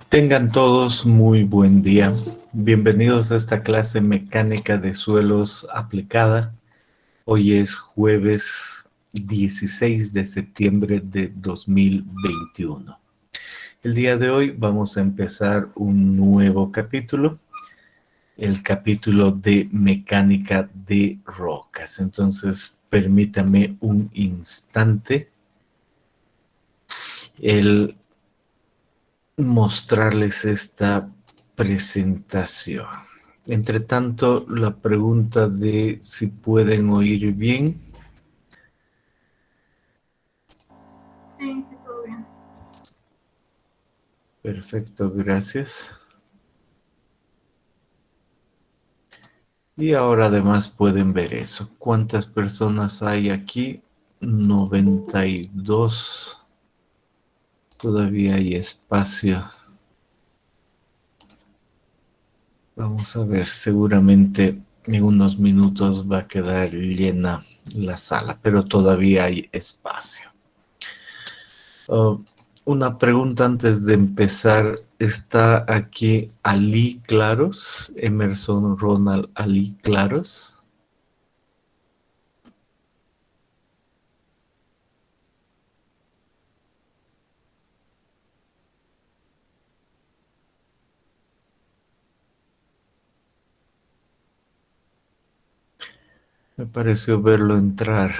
Tengan todos muy buen día. Bienvenidos a esta clase mecánica de suelos aplicada. Hoy es jueves 16 de septiembre de 2021. El día de hoy vamos a empezar un nuevo capítulo, el capítulo de mecánica de rocas. Entonces, permítame un instante el mostrarles esta presentación. Entre tanto, la pregunta de si pueden oír bien. Sí, todo bien. Perfecto, gracias. Y ahora además pueden ver eso. ¿Cuántas personas hay aquí? 92. Todavía hay espacio. Vamos a ver, seguramente en unos minutos va a quedar llena la sala, pero todavía hay espacio. Una pregunta antes de empezar. ¿Está aquí Ali Claros? Emerson Ronald Ali Claros. Me pareció verlo entrar.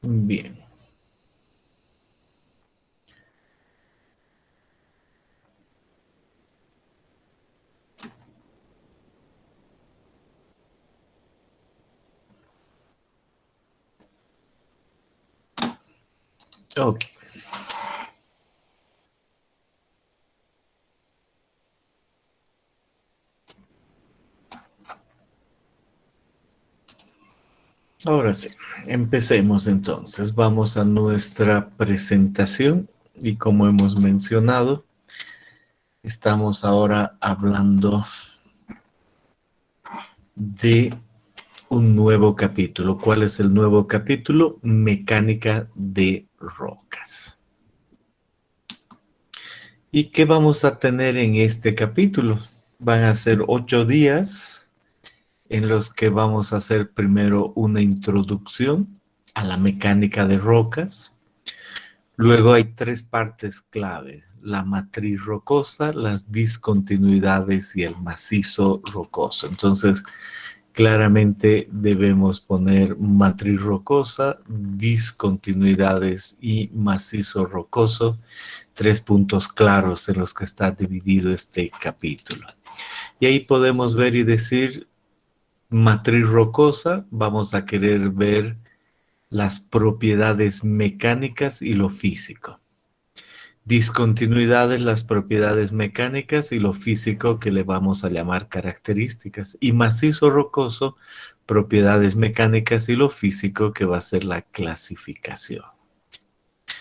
Bien. Ok. Ahora sí, empecemos entonces. Vamos a nuestra presentación y como hemos mencionado, estamos ahora hablando de un nuevo capítulo. ¿Cuál es el nuevo capítulo? Mecánica de rocas. ¿Y qué vamos a tener en este capítulo? Van a ser 8 días en los que vamos a hacer primero una introducción a la mecánica de rocas. Luego hay 3 partes clave: la matriz rocosa, las discontinuidades y el macizo rocoso. Entonces, claramente debemos poner matriz rocosa, discontinuidades y macizo rocoso, 3 puntos claros en los que está dividido este capítulo. Y ahí podemos ver y decir, matriz rocosa, vamos a querer ver las propiedades mecánicas y lo físico. Discontinuidades, las propiedades mecánicas y lo físico que le vamos a llamar características. Y macizo rocoso, propiedades mecánicas y lo físico que va a ser la clasificación.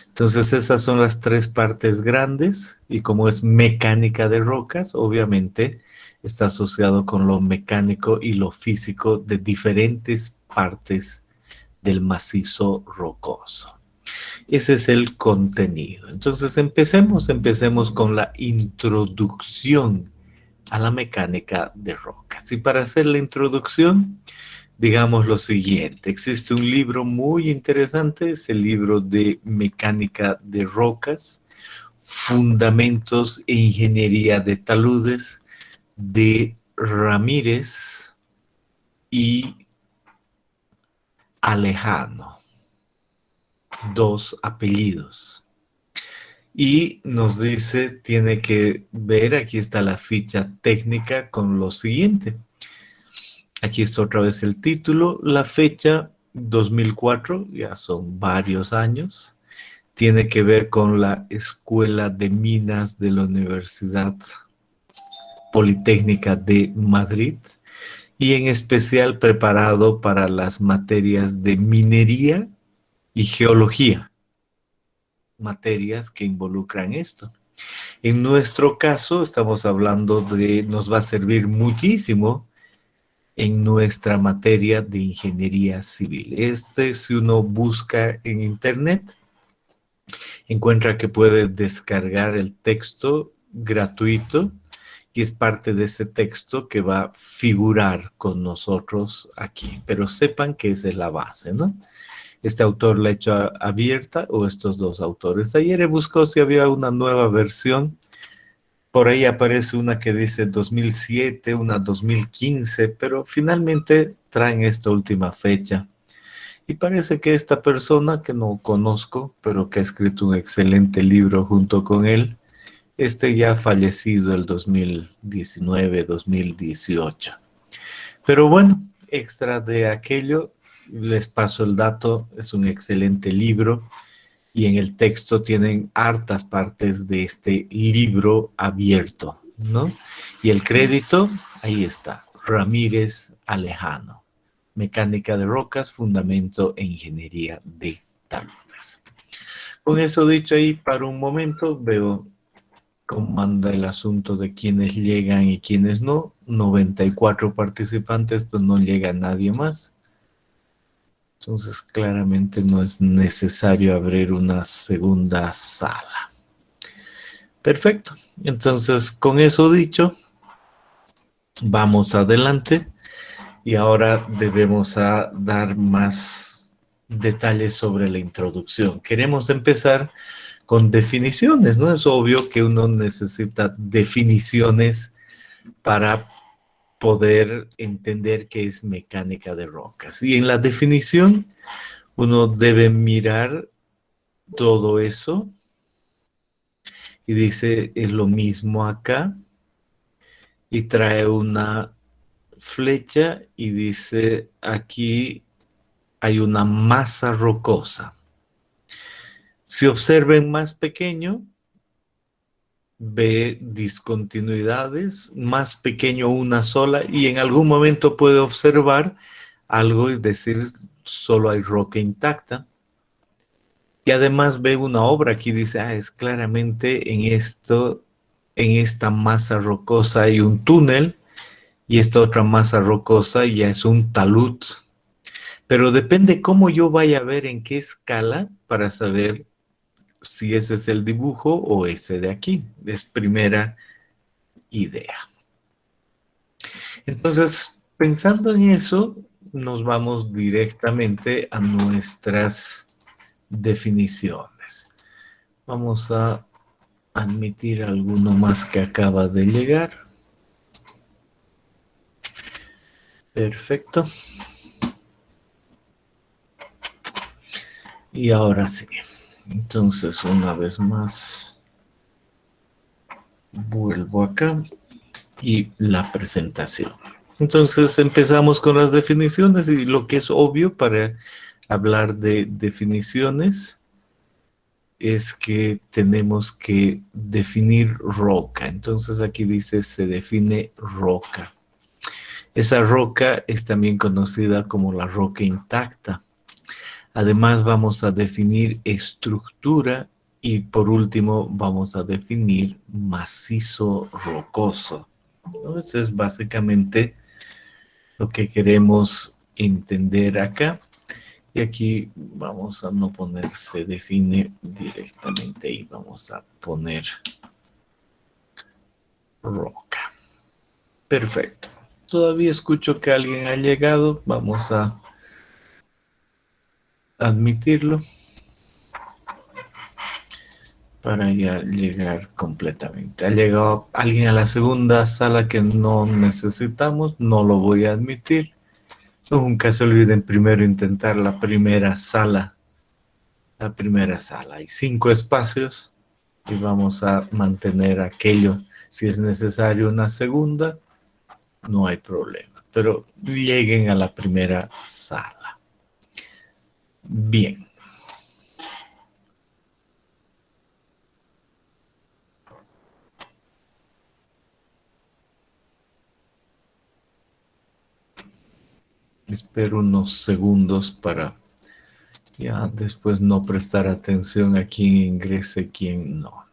Entonces esas son las 3 partes grandes y como es mecánica de rocas, obviamente está asociado con lo mecánico y lo físico de diferentes partes del macizo rocoso. Ese es el contenido. Entonces empecemos con la introducción a la mecánica de rocas. Y para hacer la introducción, digamos lo siguiente. Existe un libro muy interesante, es el libro de mecánica de rocas, Fundamentos e Ingeniería de Taludes, de Ramírez y Alejano. 2 apellidos. Y nos dice, tiene que ver, aquí está la ficha técnica con lo siguiente. Aquí está otra vez el título, la fecha 2004, ya son varios años. tiene que ver con la Escuela de Minas de la Universidad Politécnica de Madrid y en especial preparado para las materias de minería y geología, materias que involucran esto. En nuestro caso estamos hablando de, nos va a servir muchísimo en nuestra materia de ingeniería civil. Si uno busca en internet, encuentra que puede descargar el texto gratuito y es parte de ese texto que va a figurar con nosotros aquí. Pero sepan que esa es la base, ¿no? Este autor la ha hecho abierta, o estos dos autores. Ayer he buscado si había una nueva versión. Por ahí aparece una que dice 2007, una 2015, pero finalmente traen esta última fecha. Y parece que esta persona, que no conozco, pero que ha escrito un excelente libro junto con él, ya ha fallecido el 2019, 2018. Pero bueno, extra de aquello, les paso el dato, es un excelente libro y en el texto tienen hartas partes de este libro abierto, ¿no? Y el crédito, ahí está, Ramírez Alejano, Mecánica de Rocas, Fundamento e Ingeniería de Taludes. Con eso dicho ahí, para un momento, veo cómo anda el asunto de quienes llegan y quienes no. 94 participantes, pues no llega nadie más. Entonces, claramente no es necesario abrir una segunda sala. Perfecto. Entonces, con eso dicho, vamos adelante. Y ahora debemos dar más detalles sobre la introducción. Queremos empezar con definiciones, ¿no? Es obvio que uno necesita definiciones para poder entender qué es mecánica de rocas. Y en la definición uno debe mirar todo eso y dice, es lo mismo acá, y trae una flecha y dice, aquí hay una masa rocosa. Si observen más pequeño, ve discontinuidades, más pequeño una sola, y en algún momento puede observar algo, es decir, solo hay roca intacta. Y además ve una obra aquí, dice, es claramente en esta masa rocosa hay un túnel, y esta otra masa rocosa ya es un talud. Pero depende cómo yo vaya a ver en qué escala para saber si ese es el dibujo o ese de aquí. Es primera idea. Entonces, pensando en eso, nos vamos directamente a nuestras definiciones. Vamos a admitir alguno más que acaba de llegar. Perfecto. Y ahora sí. Entonces, una vez más, vuelvo acá y la presentación. Entonces, empezamos con las definiciones y lo que es obvio para hablar de definiciones es que tenemos que definir roca. Entonces, aquí dice, se define roca. Esa roca es también conocida como la roca intacta. Además, vamos a definir estructura y por último vamos a definir macizo rocoso. ¿No? Eso es básicamente lo que queremos entender acá. Y aquí vamos a no poner se define directamente y vamos a poner roca. Perfecto. Todavía escucho que alguien ha llegado. Vamos a admitirlo para ya llegar completamente. Ha llegado alguien a la segunda sala que no necesitamos, no lo voy a admitir. Nunca se olviden primero intentar la primera sala. La primera sala. Hay 5 espacios y vamos a mantener aquello. Si es necesario una segunda, no hay problema. Pero lleguen a la primera sala. Bien. Espero unos segundos para ya después no prestar atención a quién ingrese, quién no.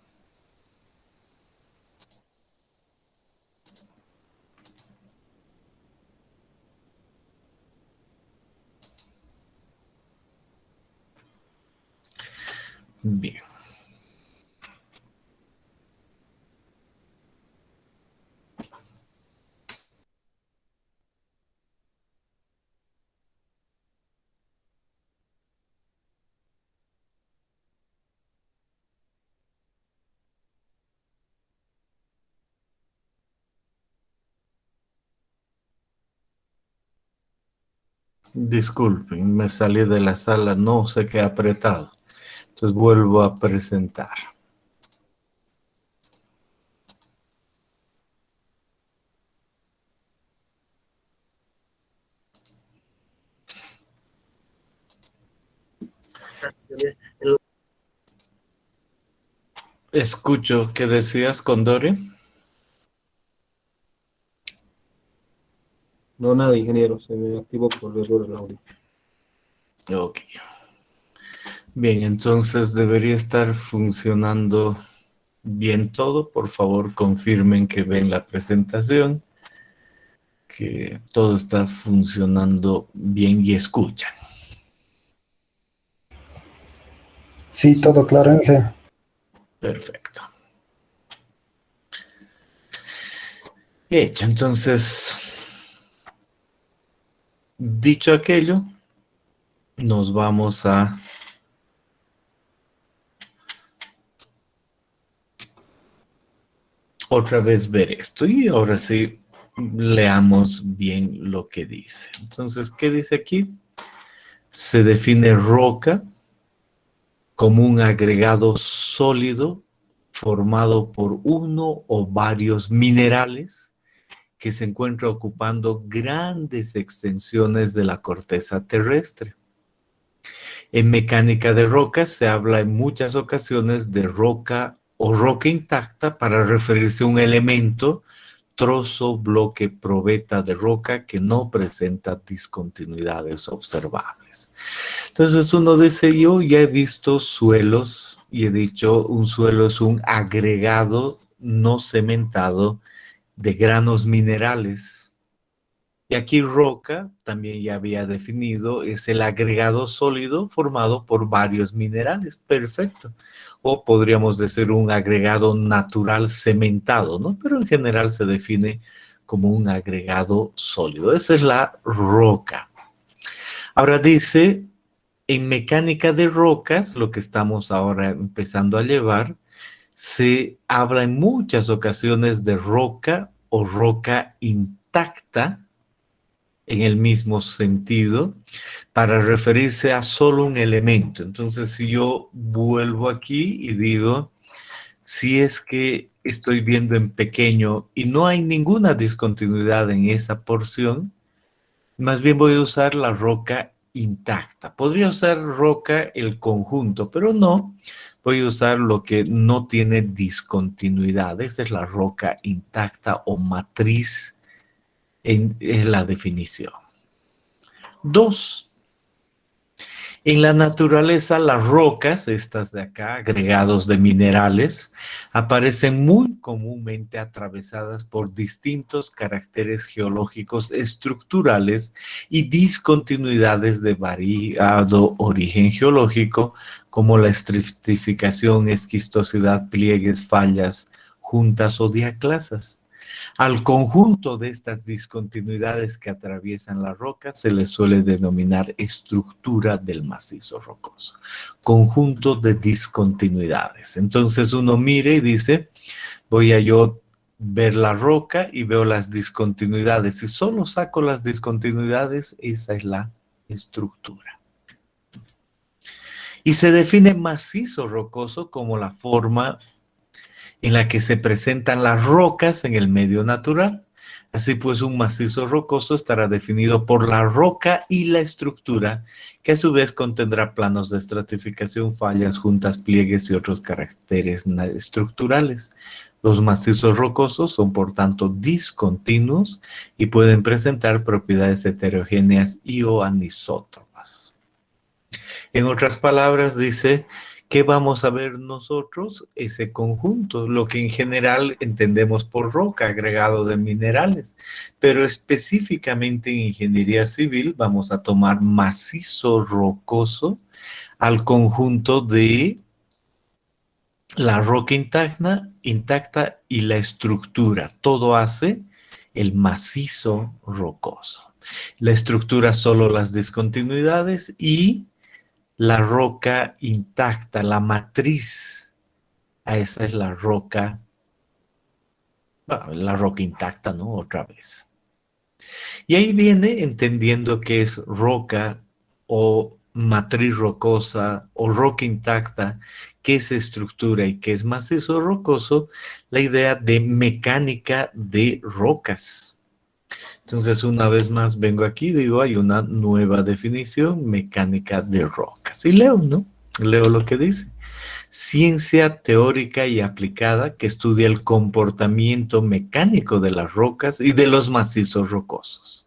Bien. Disculpen, me salí de la sala, no sé qué he apretado. Entonces vuelvo a presentar. Escucho qué decías, Condori. No, nada, ingeniero, se me activó por error el audio. Ok. Bien, entonces debería estar funcionando bien todo. Por favor, confirmen que ven la presentación, que todo está funcionando bien y escuchan. Sí, todo claro, Inge. Perfecto. Hecho, entonces, dicho aquello, nos vamos a otra vez ver esto y ahora sí leamos bien lo que dice. Entonces, ¿qué dice aquí? Se define roca como un agregado sólido formado por uno o varios minerales que se encuentra ocupando grandes extensiones de la corteza terrestre. En mecánica de rocas se habla en muchas ocasiones de roca o roca intacta para referirse a un elemento, trozo, bloque, probeta de roca que no presenta discontinuidades observables. Entonces uno dice, yo ya he visto suelos y he dicho, un suelo es un agregado no cementado de granos minerales. Y aquí roca, también ya había definido, es el agregado sólido formado por varios minerales. Perfecto. O podríamos decir un agregado natural cementado, ¿no? Pero en general se define como un agregado sólido. Esa es la roca. Ahora dice, en mecánica de rocas, lo que estamos ahora empezando a llevar, se habla en muchas ocasiones de roca o roca intacta, en el mismo sentido, para referirse a solo un elemento. Entonces, si yo vuelvo aquí y digo, si es que estoy viendo en pequeño y no hay ninguna discontinuidad en esa porción, más bien voy a usar la roca intacta. Podría usar roca el conjunto, pero no. Voy a usar lo que no tiene discontinuidad. Esa es la roca intacta o matriz en la definición. 2. En la naturaleza, las rocas, estas de acá, agregados de minerales, aparecen muy comúnmente atravesadas por distintos caracteres geológicos estructurales y discontinuidades de variado origen geológico, como la estratificación, esquistosidad, pliegues, fallas, juntas o diaclasas. Al conjunto de estas discontinuidades que atraviesan la roca se le suele denominar estructura del macizo rocoso. Conjunto de discontinuidades. Entonces uno mire y dice, voy a yo ver la roca y veo las discontinuidades. Si solo saco las discontinuidades, esa es la estructura. Y se define macizo rocoso como la forma en la que se presentan las rocas en el medio natural. Así pues, un macizo rocoso estará definido por la roca y la estructura, que a su vez contendrá planos de estratificación, fallas, juntas, pliegues y otros caracteres estructurales. Los macizos rocosos son, por tanto, discontinuos y pueden presentar propiedades heterogéneas y o anisótropas. En otras palabras, dice, ¿qué vamos a ver nosotros? Ese conjunto, lo que en general entendemos por roca, agregado de minerales. Pero específicamente en ingeniería civil vamos a tomar macizo rocoso al conjunto de la roca intacta y la estructura. Todo hace el macizo rocoso. La estructura solo las discontinuidades y la roca intacta, la matriz. Esa es la roca intacta, ¿no? Otra vez. Y ahí viene entendiendo que es roca o matriz rocosa o roca intacta, qué es estructura y qué es macizo rocoso, la idea de mecánica de rocas. Entonces, una vez más vengo aquí, digo, hay una nueva definición, mecánica de rocas. Y leo, ¿no? Leo lo que dice. Ciencia teórica y aplicada que estudia el comportamiento mecánico de las rocas y de los macizos rocosos.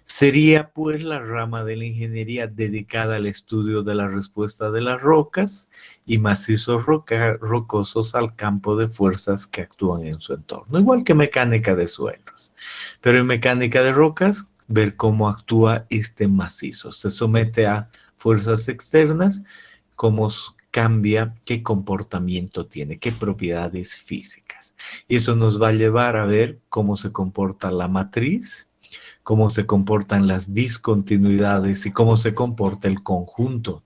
Sería pues la rama de la ingeniería dedicada al estudio de la respuesta de las rocas y macizos rocosos al campo de fuerzas que actúan en su entorno, igual que mecánica de suelos. Pero en mecánica de rocas, ver cómo actúa este macizo. Se somete a fuerzas externas, cómo cambia, qué comportamiento tiene, qué propiedades físicas. Y eso nos va a llevar a ver cómo se comporta la matriz, cómo se comportan las discontinuidades y cómo se comporta el conjunto.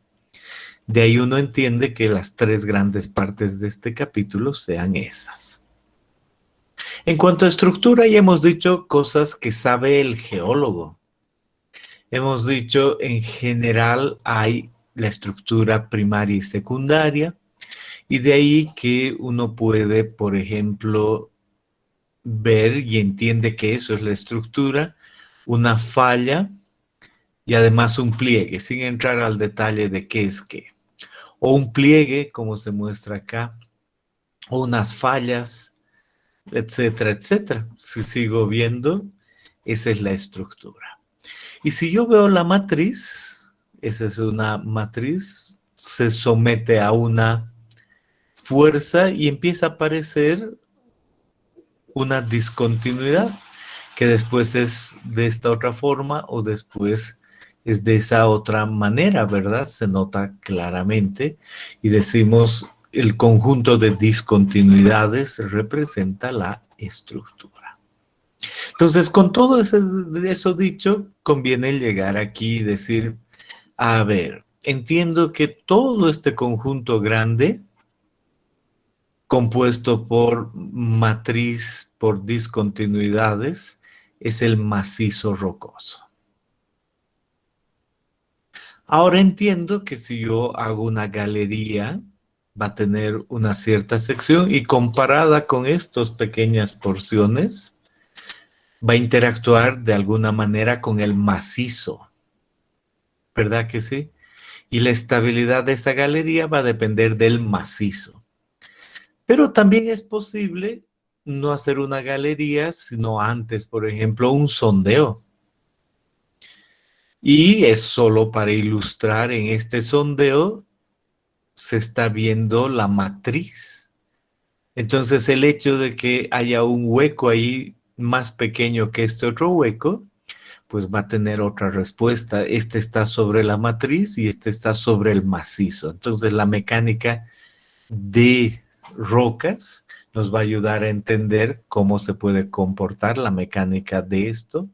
De ahí uno entiende que las tres grandes partes de este capítulo sean esas. En cuanto a estructura, ya hemos dicho cosas que sabe el geólogo. Hemos dicho, en general, hay la estructura primaria y secundaria, y de ahí que uno puede, por ejemplo, ver y entiende que eso es la estructura, una falla y además un pliegue, sin entrar al detalle de qué es qué. O un pliegue, como se muestra acá, o unas fallas, etcétera, etcétera. Si sigo viendo, esa es la estructura. Y si yo veo la matriz, esa es una matriz, se somete a una fuerza y empieza a aparecer una discontinuidad, que después es de esta otra forma o después es de esa otra manera, ¿verdad? Se nota claramente y decimos el conjunto de discontinuidades representa la estructura. Entonces, con todo eso dicho, conviene llegar aquí y decir, a ver, entiendo que todo este conjunto grande, compuesto por matriz, por discontinuidades, es el macizo rocoso. Ahora entiendo que si yo hago una galería, va a tener una cierta sección y comparada con estas pequeñas porciones, va a interactuar de alguna manera con el macizo. ¿Verdad que sí? Y la estabilidad de esa galería va a depender del macizo. Pero también es posible no hacer una galería, sino antes, por ejemplo, un sondeo. Y es solo para ilustrar, en este sondeo se está viendo la matriz. Entonces el hecho de que haya un hueco ahí más pequeño que este otro hueco, pues va a tener otra respuesta. Este está sobre la matriz y este está sobre el macizo. Entonces la mecánica de rocas nos va a ayudar a entender cómo se puede comportar la mecánica de esto,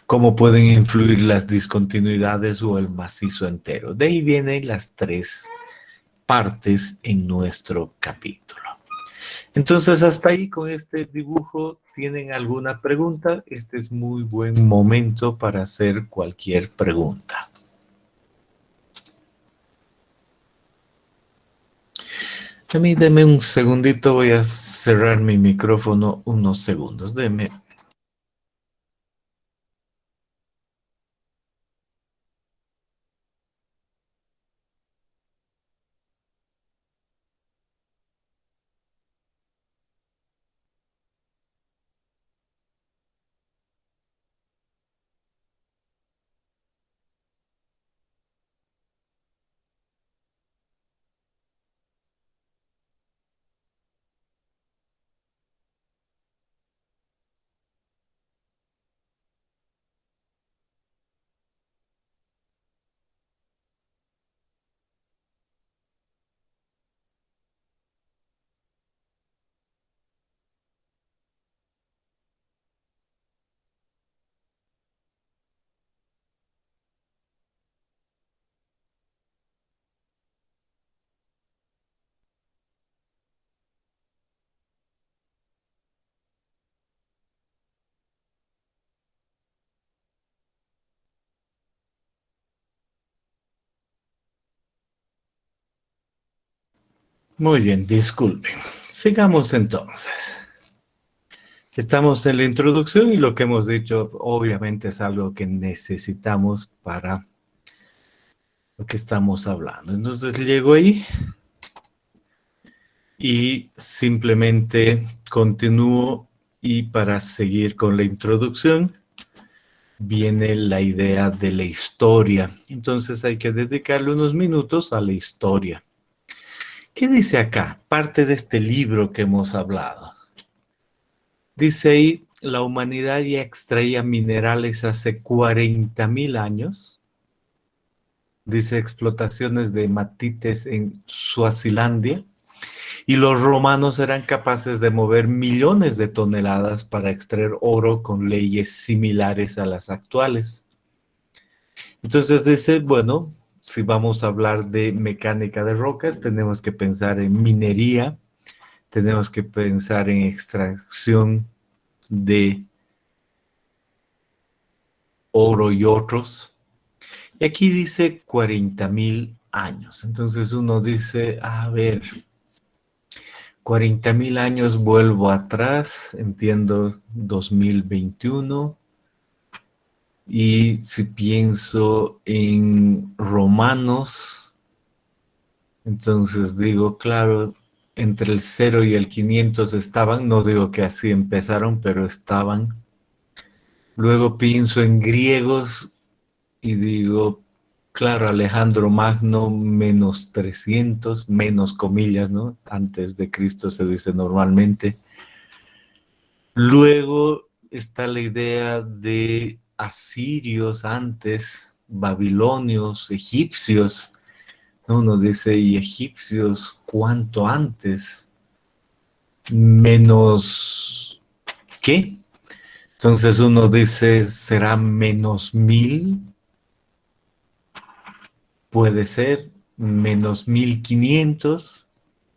cómo pueden influir las discontinuidades o el macizo entero. De ahí vienen las tres partes en nuestro capítulo. Entonces, hasta ahí con este dibujo, ¿tienen alguna pregunta? Este es muy buen momento para hacer cualquier pregunta. A mí, deme un segundito, voy a cerrar mi micrófono unos segundos. Deme Muy bien, disculpen. Sigamos entonces. Estamos en la introducción y lo que hemos dicho obviamente es algo que necesitamos para lo que estamos hablando. Entonces llego ahí y simplemente continúo, y para seguir con la introducción viene la idea de la historia. Entonces hay que dedicarle unos minutos a la historia. ¿Qué dice acá? Parte de este libro que hemos hablado. Dice ahí, la humanidad ya extraía minerales hace 40.000 años. Dice, explotaciones de hematites en Suazilandia. Y los romanos eran capaces de mover millones de toneladas para extraer oro con leyes similares a las actuales. Entonces dice, bueno, si vamos a hablar de mecánica de rocas, tenemos que pensar en minería, tenemos que pensar en extracción de oro y otros. Y aquí dice 40.000 años. Entonces uno dice, a ver, 40.000 años, vuelvo atrás, entiendo 2021. Y si pienso en romanos, entonces digo, claro, entre el 0 y el 500 estaban, no digo que así empezaron, pero estaban. Luego pienso en griegos y digo, claro, Alejandro Magno, menos 300, menos comillas, ¿no? Antes de Cristo se dice normalmente. Luego está la idea de asirios antes, babilonios, egipcios, ¿no? Nos dice, y egipcios, ¿cuánto antes? Menos, ¿qué? Entonces uno dice, ¿será menos 1000? Puede ser, menos 1500,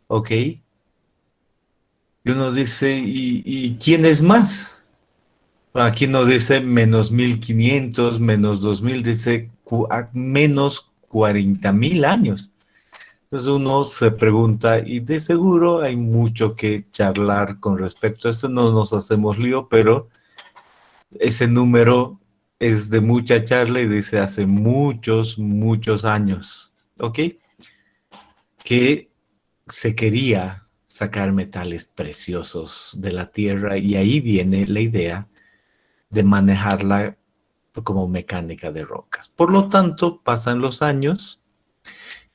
¿ok? Y uno dice, ¿y quién es más? Aquí no dice menos 1500, menos 2000, dice menos 40.000 años. Entonces uno se pregunta, y de seguro hay mucho que charlar con respecto a esto, no nos hacemos lío, pero ese número es de mucha charla y dice hace muchos, muchos años, ¿ok? Que se quería sacar metales preciosos de la tierra, y ahí viene la idea de manejarla como mecánica de rocas. Por lo tanto, pasan los años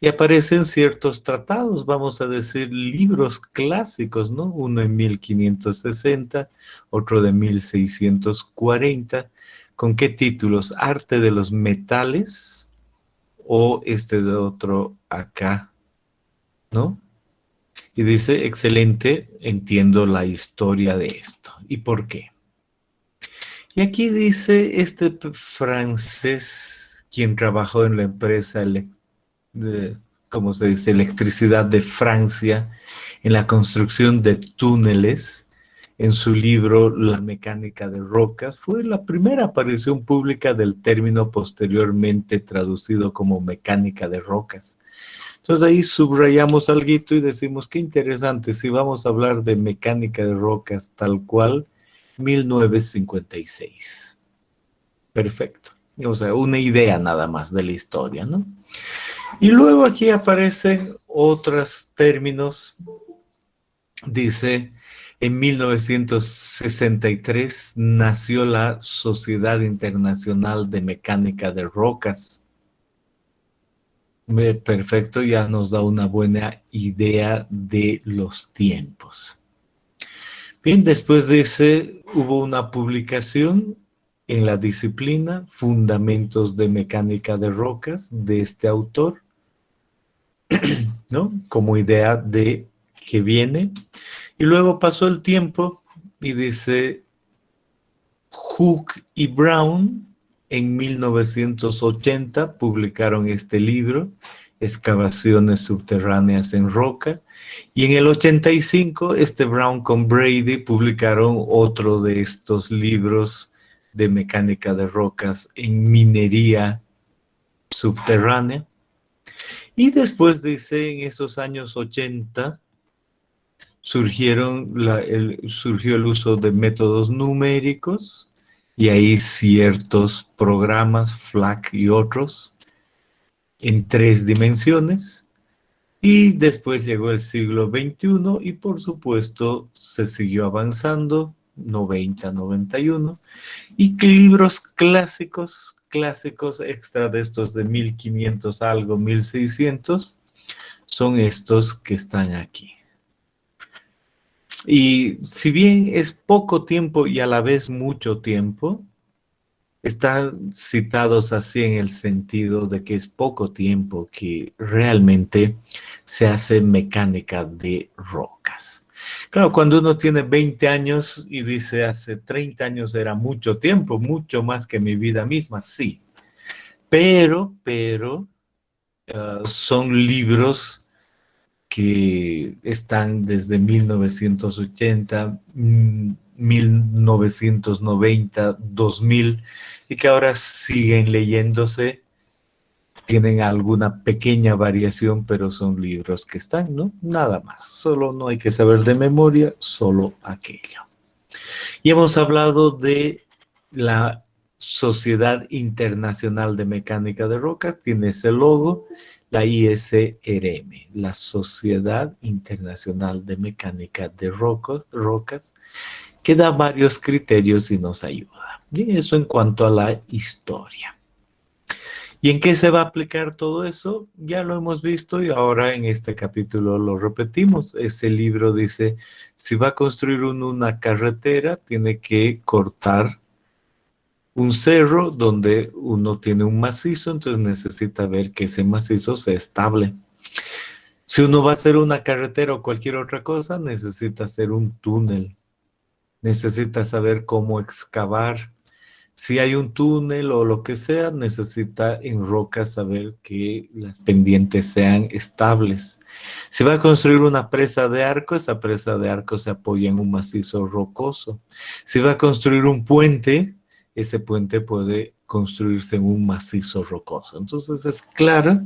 y aparecen ciertos tratados, vamos a decir, libros clásicos, ¿no? Uno en 1560, otro de 1640. ¿Con qué títulos? Arte de los metales, o este de otro acá, ¿no? Y dice, excelente, entiendo la historia de esto. ¿Y por qué? Y aquí dice este francés, quien trabajó en la empresa ¿cómo se dice? Electricidad de Francia, en la construcción de túneles, en su libro La mecánica de rocas, fue la primera aparición pública del término, posteriormente traducido como mecánica de rocas. Entonces ahí subrayamos alguito y decimos, qué interesante, si vamos a hablar de mecánica de rocas tal cual, 1956. Perfecto. O sea, una idea nada más de la historia, ¿no? Y luego aquí aparecen otros términos. Dice, en 1963 nació la Sociedad Internacional de Mecánica de Rocas. Perfecto, ya nos da una buena idea de los tiempos. Bien, después dice, hubo una publicación en la disciplina Fundamentos de Mecánica de Rocas de este autor, ¿no? Como idea de que viene. Y luego pasó el tiempo y dice, Hook y Brown en 1980 publicaron este libro, Excavaciones subterráneas en roca, y en el 85 Brown con Brady publicaron otro de estos libros de mecánica de rocas en minería subterránea. Y después dice, en esos años 80, surgió el uso de métodos numéricos y ahí ciertos programas, FLAC y otros, en 3 dimensiones. Y después llegó el siglo XXI y por supuesto se siguió avanzando, 90, 91, y que libros clásicos, clásicos extra de estos de 1500 algo, 1600, son estos que están aquí. Y si bien es poco tiempo y a la vez mucho tiempo, están citados así en el sentido de que es poco tiempo que realmente se hace mecánica de rocas. Claro, cuando uno tiene 20 años y dice hace 30 años era mucho tiempo, mucho más que mi vida misma, sí. Pero, son libros que están desde 1980, 1990, 2000 y que ahora siguen leyéndose, tienen alguna pequeña variación, pero son libros que están, ¿no? Nada más, solo no hay que saber de memoria, solo aquello. Y hemos hablado de la Sociedad Internacional de Mecánica de Rocas, tiene ese logo, la ISRM, la Sociedad Internacional de Mecánica de Rocas, que da varios criterios y nos ayuda. Y eso en cuanto a la historia. ¿Y en qué se va a aplicar todo eso? Ya lo hemos visto y ahora en este capítulo lo repetimos. Ese libro dice, si va a construir una carretera, tiene que cortar un cerro donde uno tiene un macizo, entonces necesita ver que ese macizo sea estable. Si uno va a hacer una carretera o cualquier otra cosa, necesita hacer un túnel. Necesita saber cómo excavar. Si hay un túnel o lo que sea, necesita en roca saber que las pendientes sean estables. Si va a construir una presa de arco, esa presa de arco se apoya en un macizo rocoso. Si va a construir un puente, ese puente puede construirse en un macizo rocoso. Entonces es clara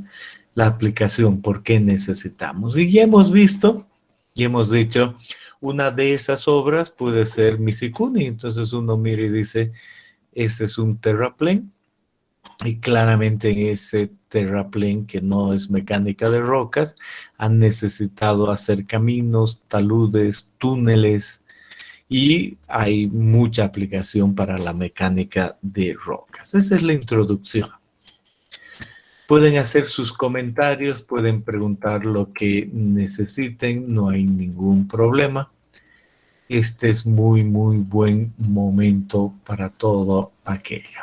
la aplicación, por qué necesitamos. Y ya hemos visto, y hemos dicho, una de esas obras puede ser Misikuni. Entonces uno mira y dice, este es un terraplén y claramente en ese terraplén que no es mecánica de rocas han necesitado hacer caminos, taludes, túneles y hay mucha aplicación para la mecánica de rocas. Esa es la introducción. Pueden hacer sus comentarios, pueden preguntar lo que necesiten, no hay ningún problema. Este es muy buen momento para todo aquello.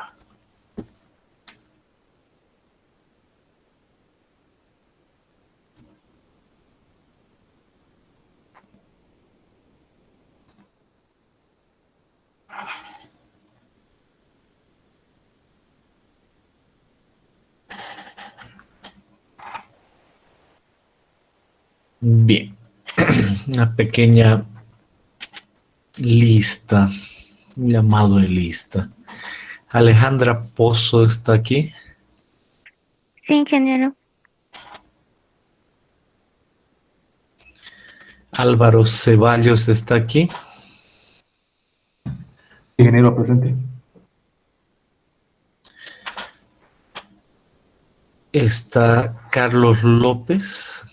Bien, una pequeña lista, un llamado de lista. Alejandra Pozo está aquí. Sí, ingeniero. Álvaro Ceballos está aquí. Ingeniero presente. Está Carlos López.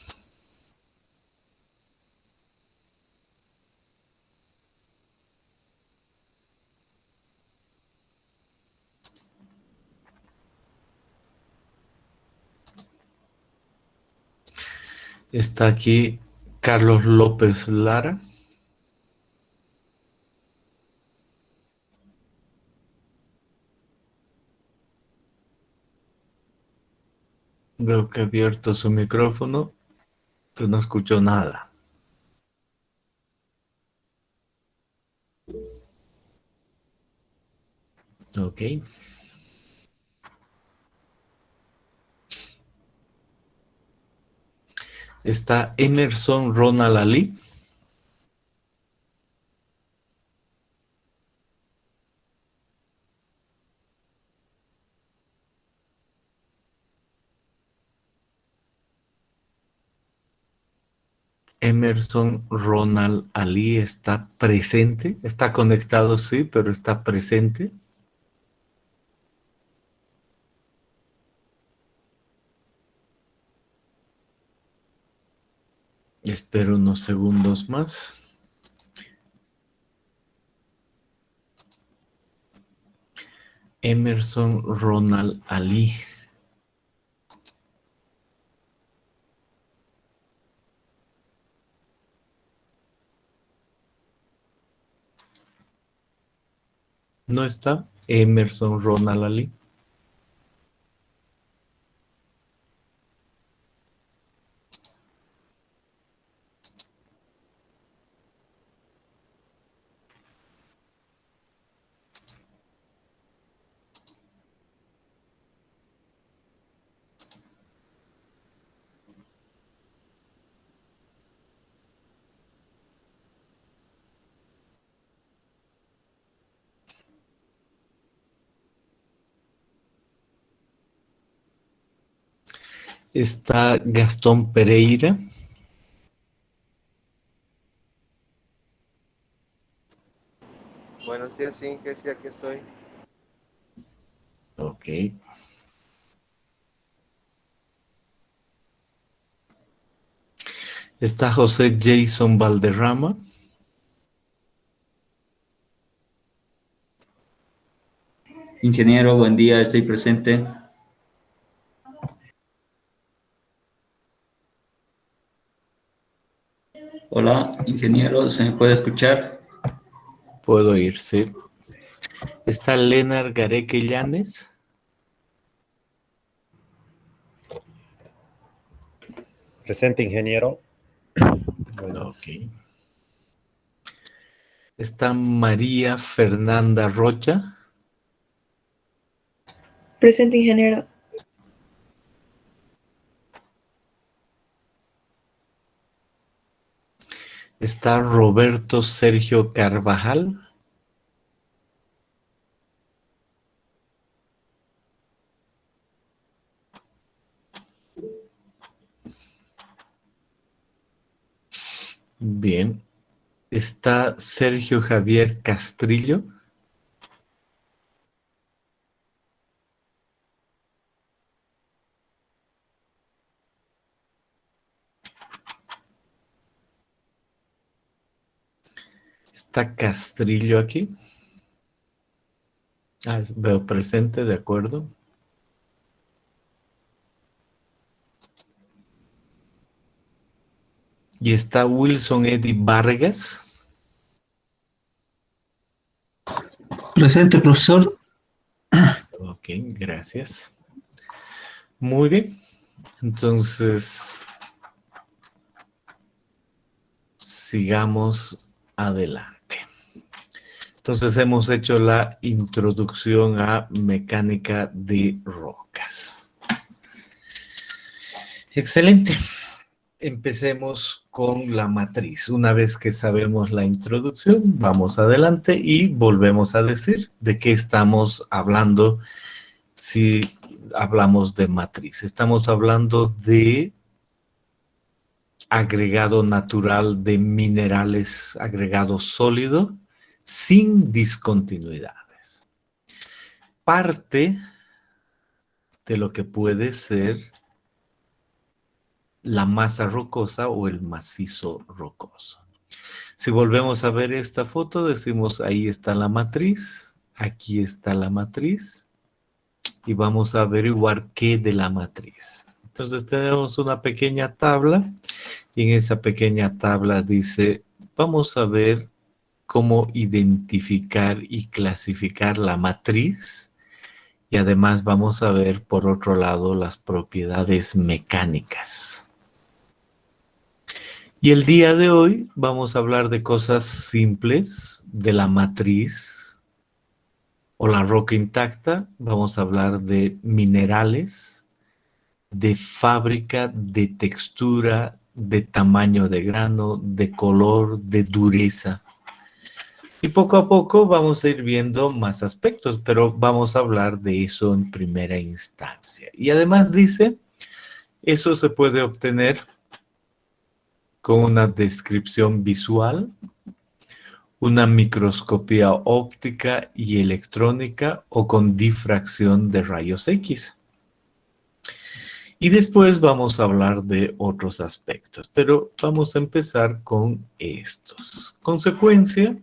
Está aquí Carlos López Lara. Veo que ha abierto su micrófono, pero no escucho nada. Ok. Está Emerson Ronald Ali. Emerson Ronald Ali está presente, está conectado, sí, pero está presente. Espero unos segundos más. Emerson Ronald Ali. ¿No está Emerson Ronald Ali? Está Gastón Pereira. Buenos días, Inge, sí, aquí estoy. Ok. Está José Jason Valderrama. Ingeniero, buen día, estoy presente. Hola, ingeniero, ¿se me puede escuchar? Puedo ir, sí. Está Leonard Gareque Llanes. Presente, ingeniero. Buenas. Ok. Está María Fernanda Rocha. Presente, ingeniero. Está Roberto Sergio Carvajal. Bien. Está Sergio Javier Castrillo. Está Castrillo aquí. Ah, veo presente, de acuerdo. Y está Wilson Eddie Vargas. Presente, profesor. Ok, gracias. Muy bien. Entonces, sigamos adelante. Entonces, hemos hecho la introducción a mecánica de rocas. Excelente. Empecemos con la matriz. Una vez que sabemos la introducción, vamos adelante y volvemos a decir de qué estamos hablando si hablamos de matriz. Estamos hablando de agregado natural de minerales, agregado sólido, sin discontinuidades. Parte de lo que puede ser la masa rocosa o el macizo rocoso. Si volvemos a ver esta foto, decimos ahí está la matriz, aquí está la matriz, y vamos a averiguar qué de la matriz. Entonces tenemos una pequeña tabla, y en esa pequeña tabla dice, vamos a ver cómo identificar y clasificar la matriz, y además vamos a ver por otro lado las propiedades mecánicas. Y el día de hoy vamos a hablar de cosas simples de la matriz o la roca intacta. Vamos a hablar de minerales, de fábrica, de textura, de tamaño de grano, de color, de dureza. Y poco a poco vamos a ir viendo más aspectos, pero vamos a hablar de eso en primera instancia. Y además dice, eso se puede obtener con una descripción visual, una microscopía óptica y electrónica o con difracción de rayos X. Y después vamos a hablar de otros aspectos, pero vamos a empezar con estos. Consecuencia,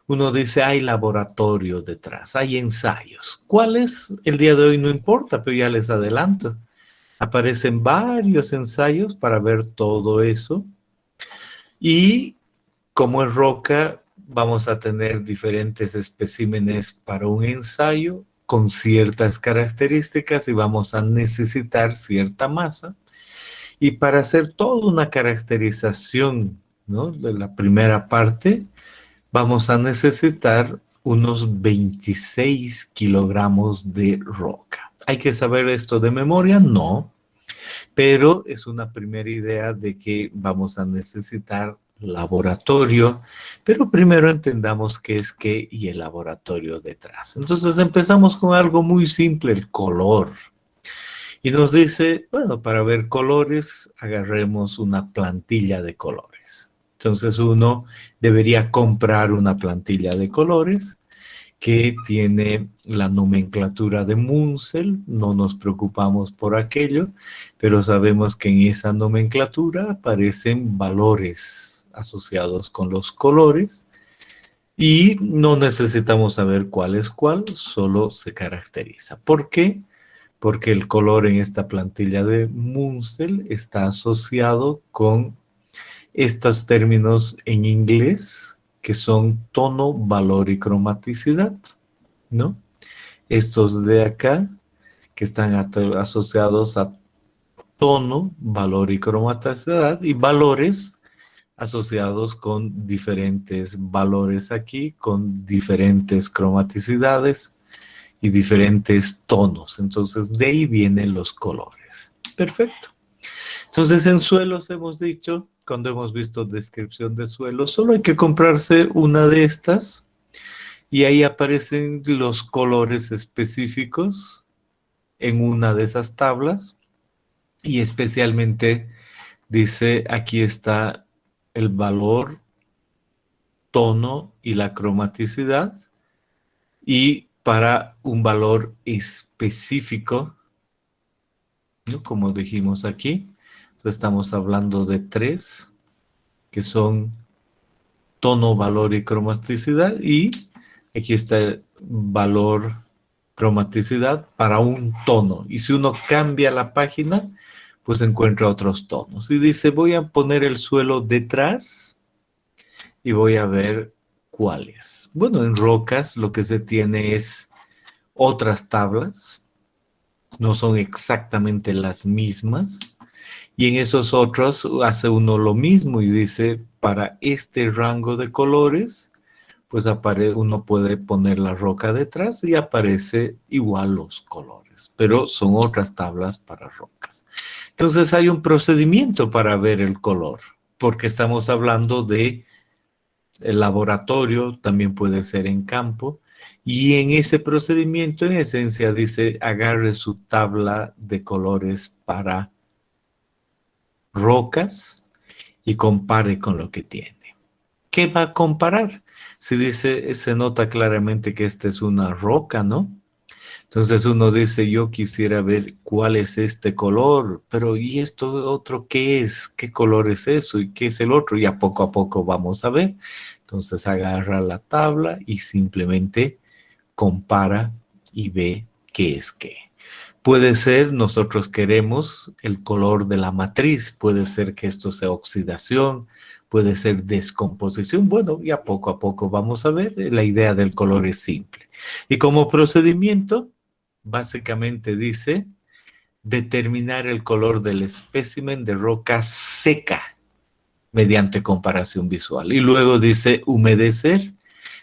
uno dice, hay laboratorio detrás, hay ensayos. ¿Cuáles? El día de hoy no importa, pero ya les adelanto. Aparecen varios ensayos para ver todo eso. Y como es roca, vamos a tener diferentes especímenes para un ensayo con ciertas características y vamos a necesitar cierta masa. Y para hacer toda una caracterización, ¿no?, de la primera parte, vamos a necesitar unos 26 kilogramos de roca. ¿Hay que saber esto de memoria? No, pero es una primera idea de que vamos a necesitar laboratorio, pero primero entendamos qué es qué y el laboratorio detrás. Entonces empezamos con algo muy simple, el color. Y nos dice, bueno, para ver colores, agarremos una plantilla de colores. Entonces uno debería comprar una plantilla de colores que tiene la nomenclatura de Munsell. No nos preocupamos por aquello, pero sabemos que en esa nomenclatura aparecen valores asociados con los colores y no necesitamos saber cuál es cuál, solo se caracteriza. ¿Por qué? Porque el color en esta plantilla de Munsell está asociado con estos términos en inglés que son tono, valor y cromaticidad, ¿no? Estos de acá que están asociados a tono, valor y cromaticidad, y valores asociados con diferentes valores aquí, con diferentes cromaticidades y diferentes tonos. Entonces, de ahí vienen los colores. Perfecto. Entonces, en suelos hemos dicho, cuando hemos visto descripción de suelos, solo hay que comprarse una de estas y ahí aparecen los colores específicos en una de esas tablas y especialmente dice, aquí está el valor, tono y la cromaticidad, y para un valor específico, ¿no?, como dijimos aquí, estamos hablando de 3, que son tono, valor y cromaticidad, y aquí está el valor, cromaticidad para un tono. Y si uno cambia la página, pues encuentra otros tonos. Y dice, voy a poner el suelo detrás y voy a ver cuáles. Bueno, en rocas lo que se tiene es otras tablas. No son exactamente las mismas. Y en esos otros hace uno lo mismo y dice, para este rango de colores, pues uno puede poner la roca detrás y aparece igual los colores. Pero son otras tablas para rocas. Entonces hay un procedimiento para ver el color, porque estamos hablando de el laboratorio, también puede ser en campo, y en ese procedimiento, en esencia, dice, agarre su tabla de colores para rocas y compare con lo que tiene. ¿Qué va a comparar? Si dice, se nota claramente que esta es una roca, ¿no? Entonces uno dice, yo quisiera ver cuál es este color, pero ¿y esto otro qué es? ¿Qué color es eso? ¿Y qué es el otro? Y a poco vamos a ver. Entonces agarra la tabla y simplemente compara y ve qué es qué. Puede ser, nosotros queremos el color de la matriz, puede ser que esto sea oxidación, puede ser descomposición. Bueno, y a poco vamos a ver. La idea del color es simple. Y como procedimiento, básicamente dice determinar el color del espécimen de roca seca mediante comparación visual. Y luego dice humedecer,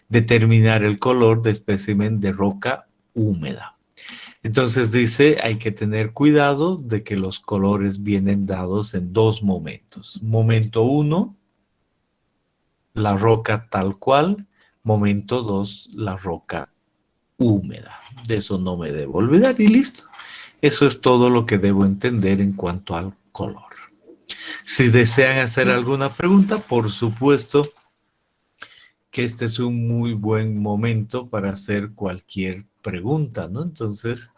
determinar el color de espécimen de roca húmeda. Entonces dice, hay que tener cuidado de que los colores vienen dados en 2 momentos. Momento 1, la roca tal cual. Momento 2, la roca húmeda. De eso no me debo olvidar y listo. Eso es todo lo que debo entender en cuanto al color. Si desean hacer alguna pregunta, por supuesto que este es un muy buen momento para hacer cualquier pregunta, ¿no? Entonces,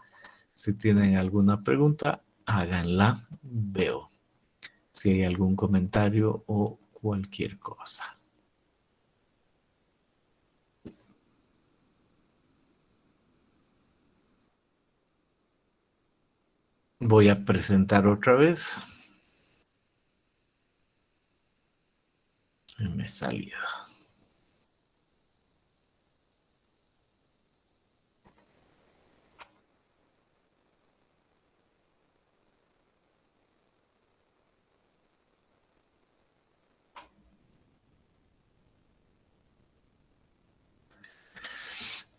si tienen alguna pregunta, háganla. Veo si hay algún comentario o cualquier cosa. Voy a presentar otra vez. Me he salido.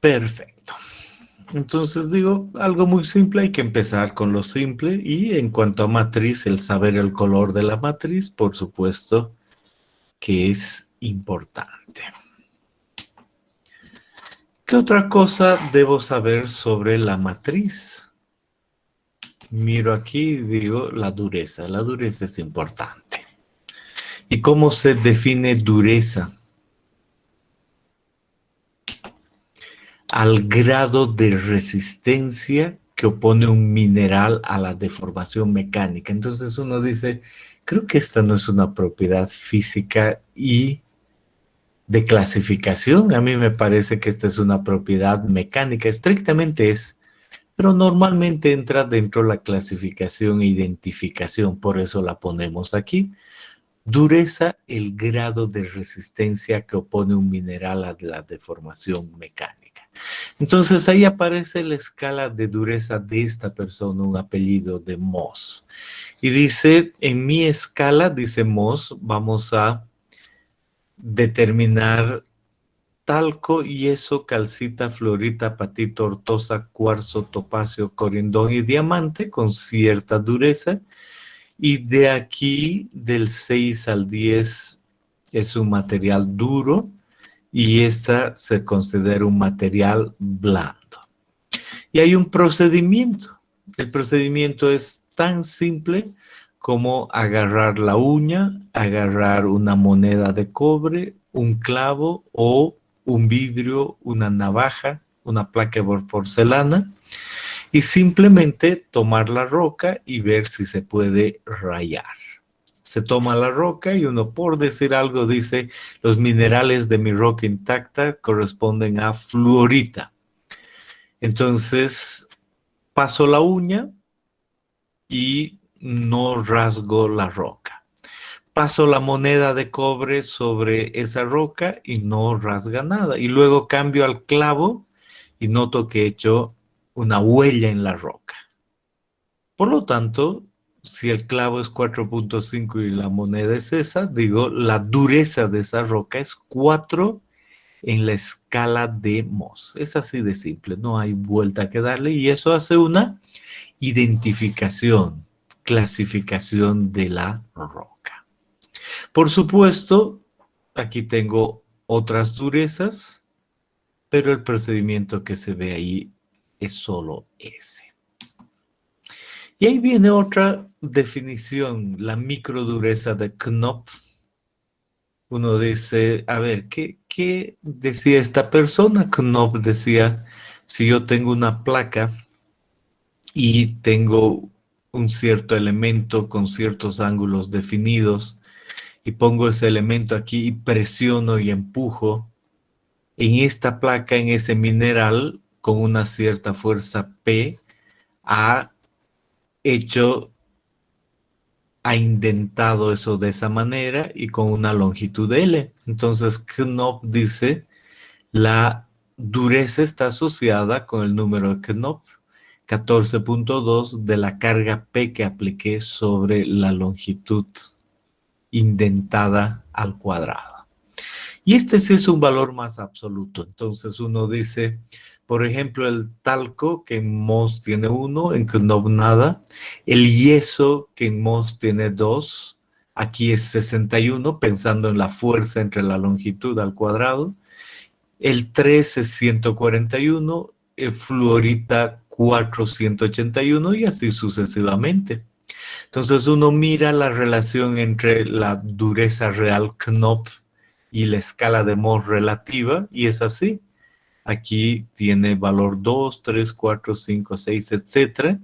Perfecto. Entonces digo, algo muy simple, hay que empezar con lo simple. Y en cuanto a matriz, el saber el color de la matriz, por supuesto que es importante. ¿Qué otra cosa debo saber sobre la matriz? Miro aquí y digo la dureza. La dureza es importante. ¿Y cómo se define dureza? Al grado de resistencia que opone un mineral a la deformación mecánica. Entonces uno dice, creo que esta no es una propiedad física y de clasificación. A mí me parece que esta es una propiedad mecánica, estrictamente es, pero normalmente entra dentro de la clasificación e identificación, por eso la ponemos aquí. Dureza, el grado de resistencia que opone un mineral a la deformación mecánica. Entonces ahí aparece la escala de dureza de esta persona, un apellido de Mohs. Y dice, en mi escala, dice Mohs, vamos a determinar talco, yeso, calcita, fluorita, apatita, ortosa, cuarzo, topacio, corindón y diamante con cierta dureza. Y de aquí, del 6 al 10, es un material duro y esta se considera un material blando. Y hay un procedimiento. El procedimiento es tan simple como agarrar la uña, agarrar una moneda de cobre, un clavo o un vidrio, una navaja, una placa de porcelana, y simplemente tomar la roca y ver si se puede rayar. Se toma la roca y uno, por decir algo, dice, los minerales de mi roca intacta corresponden a fluorita. Entonces, paso la uña y no rasgo la roca. Paso la moneda de cobre sobre esa roca y no rasga nada. Y luego cambio al clavo y noto que he hecho una huella en la roca. Por lo tanto, si el clavo es 4.5 y la moneda es esa, digo, la dureza de esa roca es 4 en la escala de Mohs. Es así de simple, no hay vuelta que darle y eso hace una identificación, clasificación de la roca. Por supuesto, aquí tengo otras durezas, pero el procedimiento que se ve ahí es solo ese. Y ahí viene otra definición, la microdureza de Knopf. Uno dice, a ver, ¿qué decía esta persona? Knopf decía, si yo tengo una placa y tengo un cierto elemento con ciertos ángulos definidos y pongo ese elemento aquí y presiono y empujo en esta placa, en ese mineral, con una cierta fuerza P, ha indentado eso de esa manera y con una longitud L. Entonces Knopf dice, la dureza está asociada con el número de Knopf, 14.2 de la carga P que apliqué sobre la longitud indentada al cuadrado. Y este sí es un valor más absoluto. Entonces uno dice, por ejemplo, el talco, que en Mohs tiene 1, en Knopf nada. El yeso, que en Mohs tiene 2, aquí es 61, pensando en la fuerza entre la longitud al cuadrado. El 3 es 141, el fluorita 481 y así sucesivamente. Entonces uno mira la relación entre la dureza real Knopf y la escala de Mohs relativa, y es así. Aquí tiene valor 2, 3, 4, 5, 6, etc.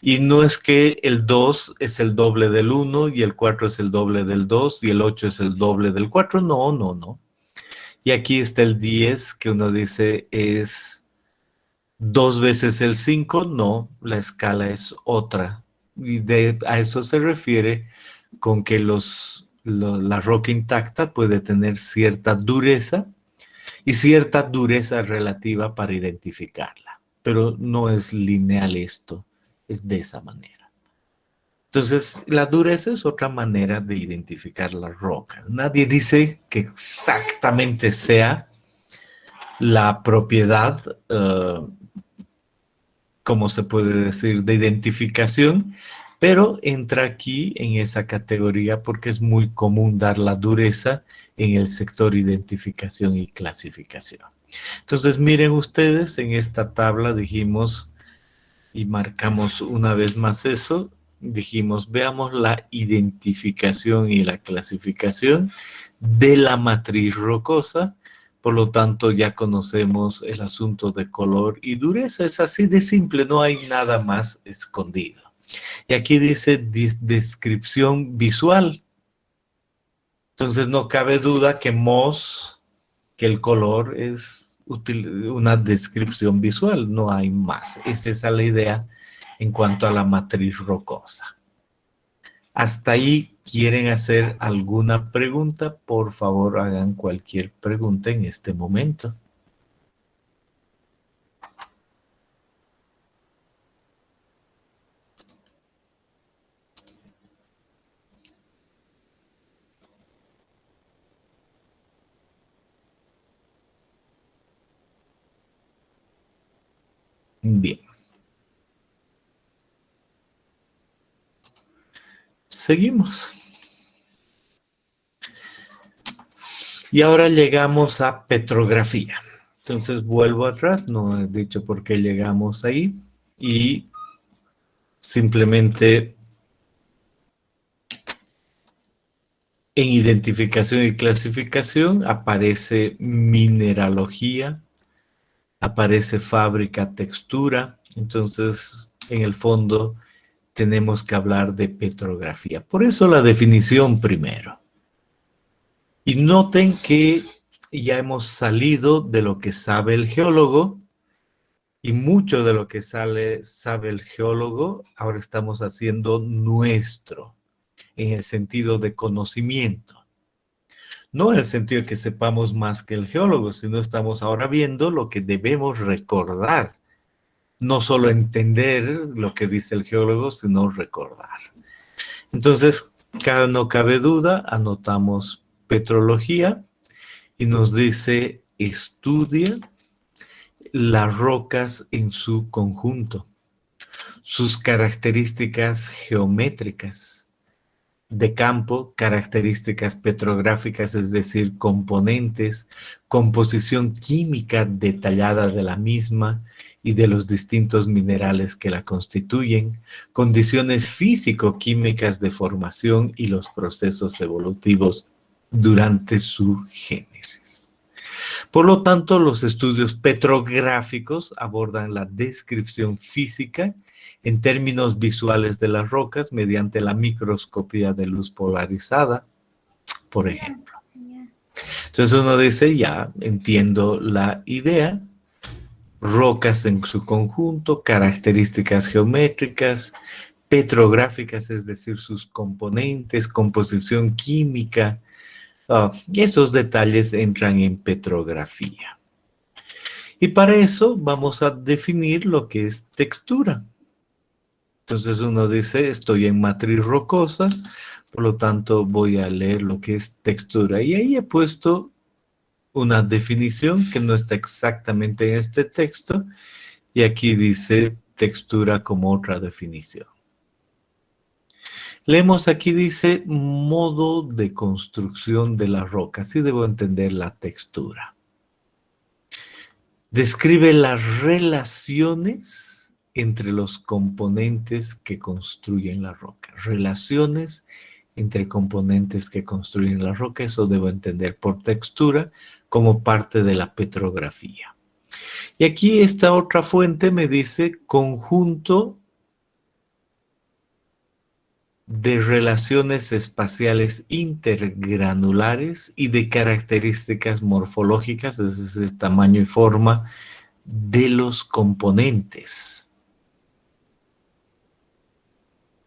Y no es que el 2 es el doble del 1 y el 4 es el doble del 2 y el 8 es el doble del 4. No, no, no. Y aquí está el 10 que uno dice es 2 veces el 5. No, la escala es otra. Y a eso se refiere con que la roca intacta puede tener cierta dureza y cierta dureza relativa para identificarla. Pero no es lineal esto, es de esa manera. Entonces, la dureza es otra manera de identificar las rocas. Nadie dice que exactamente sea la propiedad, como se puede decir, de identificación, pero entra aquí en esa categoría porque es muy común dar la dureza en el sector identificación y clasificación. Entonces, miren ustedes, en esta tabla dijimos, y marcamos una vez más eso, dijimos, veamos la identificación y la clasificación de la matriz rocosa. Por lo tanto, ya conocemos el asunto de color y dureza. Es así de simple, no hay nada más escondido. Y aquí dice descripción visual. Entonces no cabe duda que Mohs, que el color es una descripción visual, no hay más. Esa es la idea en cuanto a la matriz rocosa. Hasta ahí, ¿quieren hacer alguna pregunta? Por favor, hagan cualquier pregunta en este momento. Bien. Seguimos. Y ahora llegamos a petrografía. Entonces vuelvo atrás, no he dicho por qué llegamos ahí. Y simplemente en identificación y clasificación aparece mineralogía, aparece fábrica, textura. Entonces, en el fondo, tenemos que hablar de petrografía. Por eso la definición primero. Y noten que ya hemos salido de lo que sabe el geólogo, y mucho de lo que sabe el geólogo, ahora estamos haciendo nuestro, en el sentido de conocimiento. No en el sentido de que sepamos más que el geólogo, sino estamos ahora viendo lo que debemos recordar. No solo entender lo que dice el geólogo, sino recordar. Entonces, no cabe duda, anotamos petrología y nos dice estudia las rocas en su conjunto, sus características geométricas de campo, características petrográficas, es decir, componentes, composición química detallada de la misma y de los distintos minerales que la constituyen, condiciones físico-químicas de formación y los procesos evolutivos durante su génesis. Por lo tanto, los estudios petrográficos abordan la descripción física en términos visuales de las rocas mediante la microscopía de luz polarizada, por ejemplo. Entonces uno dice, ya entiendo la idea, rocas en su conjunto, características geométricas, petrográficas, es decir, sus componentes, composición química, esos detalles entran en petrografía. Y para eso vamos a definir lo que es textura. Entonces uno dice, estoy en matriz rocosa, por lo tanto voy a leer lo que es textura. Y ahí he puesto una definición que no está exactamente en este texto, y aquí dice textura como otra definición. Leemos aquí, dice, modo de construcción de la roca. Así debo entender la textura. Describe las relaciones entre los componentes que construyen la roca. Relaciones entre componentes que construyen la roca, eso debo entender por textura como parte de la petrografía. Y aquí esta otra fuente me dice conjunto de relaciones espaciales intergranulares y de características morfológicas, es decir, tamaño y forma de los componentes.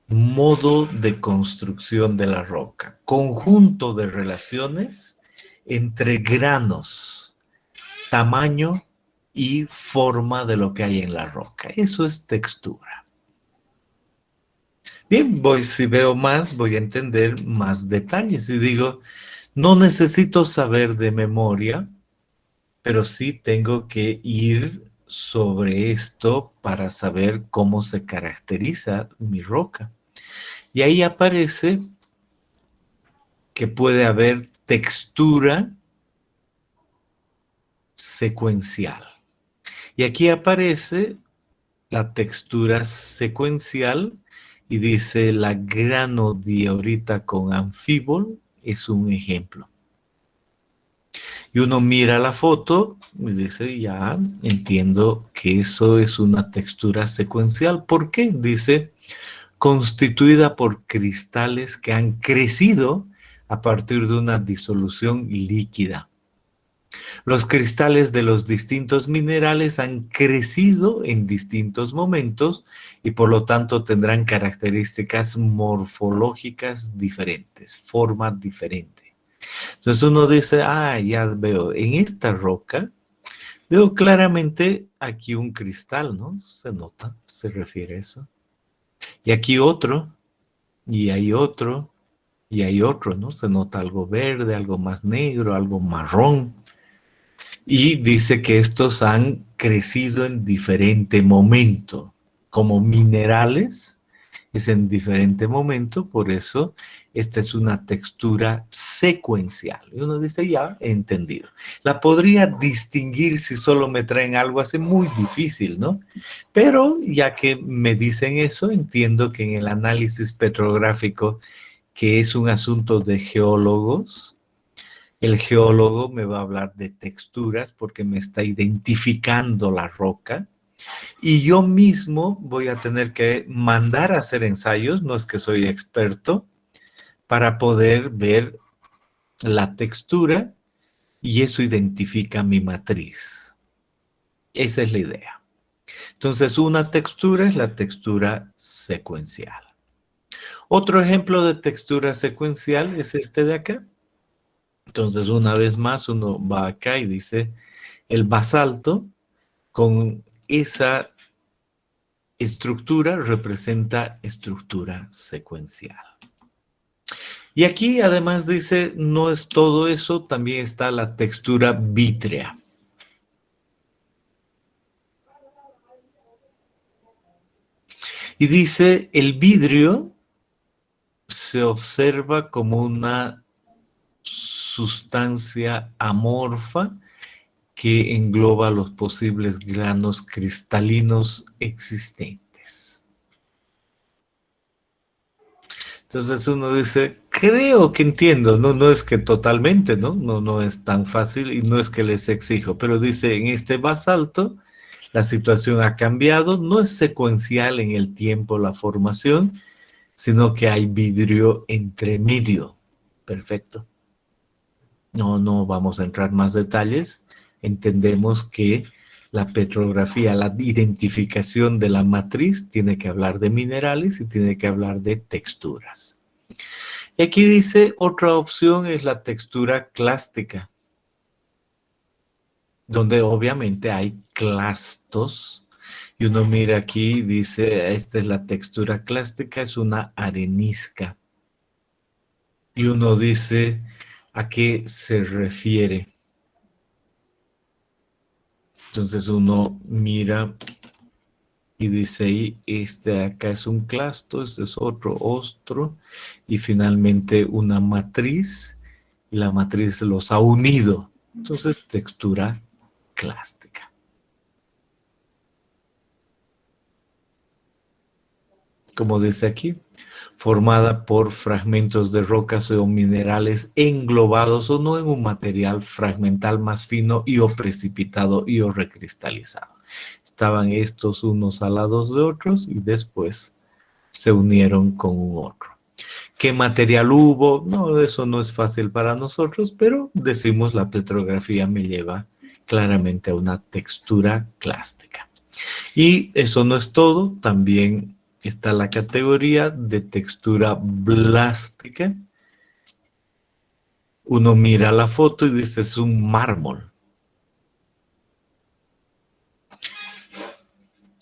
Modo de construcción de la roca. Conjunto de relaciones entre granos, tamaño y forma de lo que hay en la roca. Eso es textura. Bien, si veo más, voy a entender más detalles. Y digo, no necesito saber de memoria, pero sí tengo que ir sobre esto para saber cómo se caracteriza mi roca. Y ahí aparece que puede haber textura secuencial. Y aquí aparece la textura secuencial y dice la granodiorita con anfíbol es un ejemplo. Y uno mira la foto y dice, ya entiendo que eso es una textura secuencial. ¿Por qué? Dice, constituida por cristales que han crecido a partir de una disolución líquida. Los cristales de los distintos minerales han crecido en distintos momentos y por lo tanto tendrán características morfológicas diferentes, forma diferente. Entonces uno dice, ya veo, en esta roca veo claramente aquí un cristal, ¿no? Se nota, se refiere a eso. Y aquí otro, y hay otro, y hay otro, ¿no? Se nota algo verde, algo más negro, algo marrón. Y dice que estos han crecido en diferente momento. Como minerales, es en diferente momento, por eso esta es una textura secuencial. Y uno dice, ya, he entendido. La podría distinguir si solo me traen algo así, muy difícil, ¿no? Pero ya que me dicen eso, entiendo que en el análisis petrográfico, que es un asunto de geólogos, el geólogo me va a hablar de texturas porque me está identificando la roca y yo mismo voy a tener que mandar a hacer ensayos, no es que soy experto, para poder ver la textura y eso identifica mi matriz. Esa es la idea. Entonces, una textura es la textura secuencial. Otro ejemplo de textura secuencial es este de acá. Entonces, una vez más, uno va acá y dice, el basalto con esa estructura representa estructura secuencial. Y aquí además dice, no es todo eso, también está la textura vítrea. Y dice, el vidrio se observa como una sustancia amorfa que engloba los posibles granos cristalinos existentes. Entonces uno dice, creo que entiendo, no es que totalmente, no es tan fácil y no es que les exijo, pero dice, en este basalto la situación ha cambiado, no es secuencial en el tiempo la formación, sino que hay vidrio entre medio. Perfecto. No vamos a entrar más detalles. Entendemos que la petrografía, la identificación de la matriz tiene que hablar de minerales y tiene que hablar de texturas. Y aquí dice, otra opción es la textura clástica, donde obviamente hay clastos. Y uno mira aquí y dice, esta es la textura clástica, es una arenisca. Y uno dice, ¿a qué se refiere? Entonces uno mira y dice ahí, este acá es un clasto, este es otro, y finalmente una matriz, y la matriz los ha unido. Entonces, textura clástica. como dice aquí, formada por fragmentos de rocas o minerales englobados o no en un material fragmental más fino y o precipitado y o recristalizado. Estaban estos unos al lado de otros y después se unieron con un otro. ¿Qué material hubo? No, eso no es fácil para nosotros, pero decimos la petrografía me lleva claramente a una textura clástica. Y eso no es todo, también está la categoría de textura blástica. Uno mira la foto y dice es un mármol.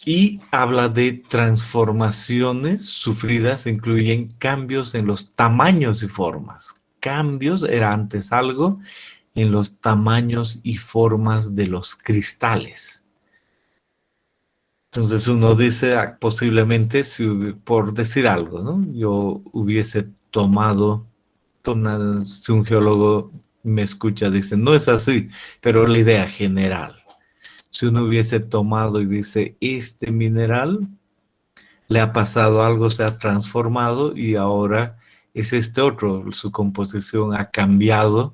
Y habla de transformaciones sufridas, incluyen cambios en los tamaños y formas. Cambios era antes algo en los tamaños y formas de los cristales. Entonces uno dice, posiblemente, por decir algo, ¿no? Yo hubiese tomado, si un geólogo me escucha, dice, no es así, pero la idea general. Si uno hubiese tomado y dice, este mineral le ha pasado algo, se ha transformado y ahora es este otro, su composición ha cambiado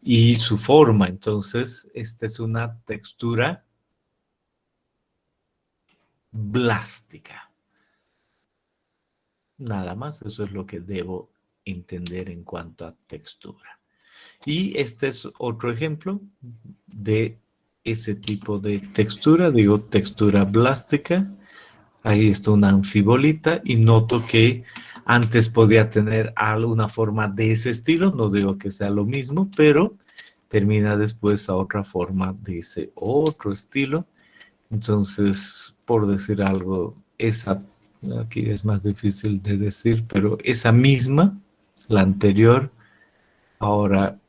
y su forma. Entonces, esta es una textura blástica. Nada más, eso es lo que debo entender en cuanto a textura. Y este es otro ejemplo de ese tipo de textura, digo textura blástica. Ahí está una anfibolita y noto que antes podía tener alguna forma de ese estilo, no digo que sea lo mismo, pero termina después a otra forma de ese otro estilo. Entonces, por decir algo, esa, aquí es más difícil de decir, pero esa misma, la anterior, ahora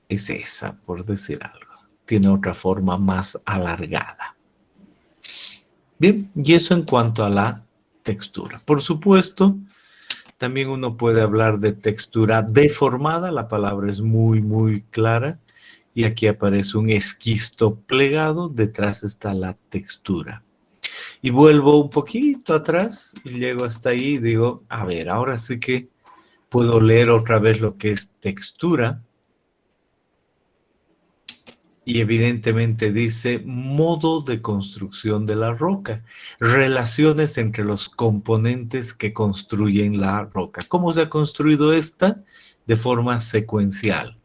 es esa, por decir algo. Tiene otra forma más alargada. Bien, y eso en cuanto a la textura. Por supuesto, también uno puede hablar de textura deformada, la palabra es muy, muy clara. Y aquí aparece un esquisto plegado, detrás está la textura. Y vuelvo un poquito atrás y llego hasta ahí y digo, a ver, ahora sí que puedo leer otra vez lo que es textura. Y evidentemente dice modo de construcción de la roca, relaciones entre los componentes que construyen la roca. ¿Cómo se ha construido esta? De forma secuencial.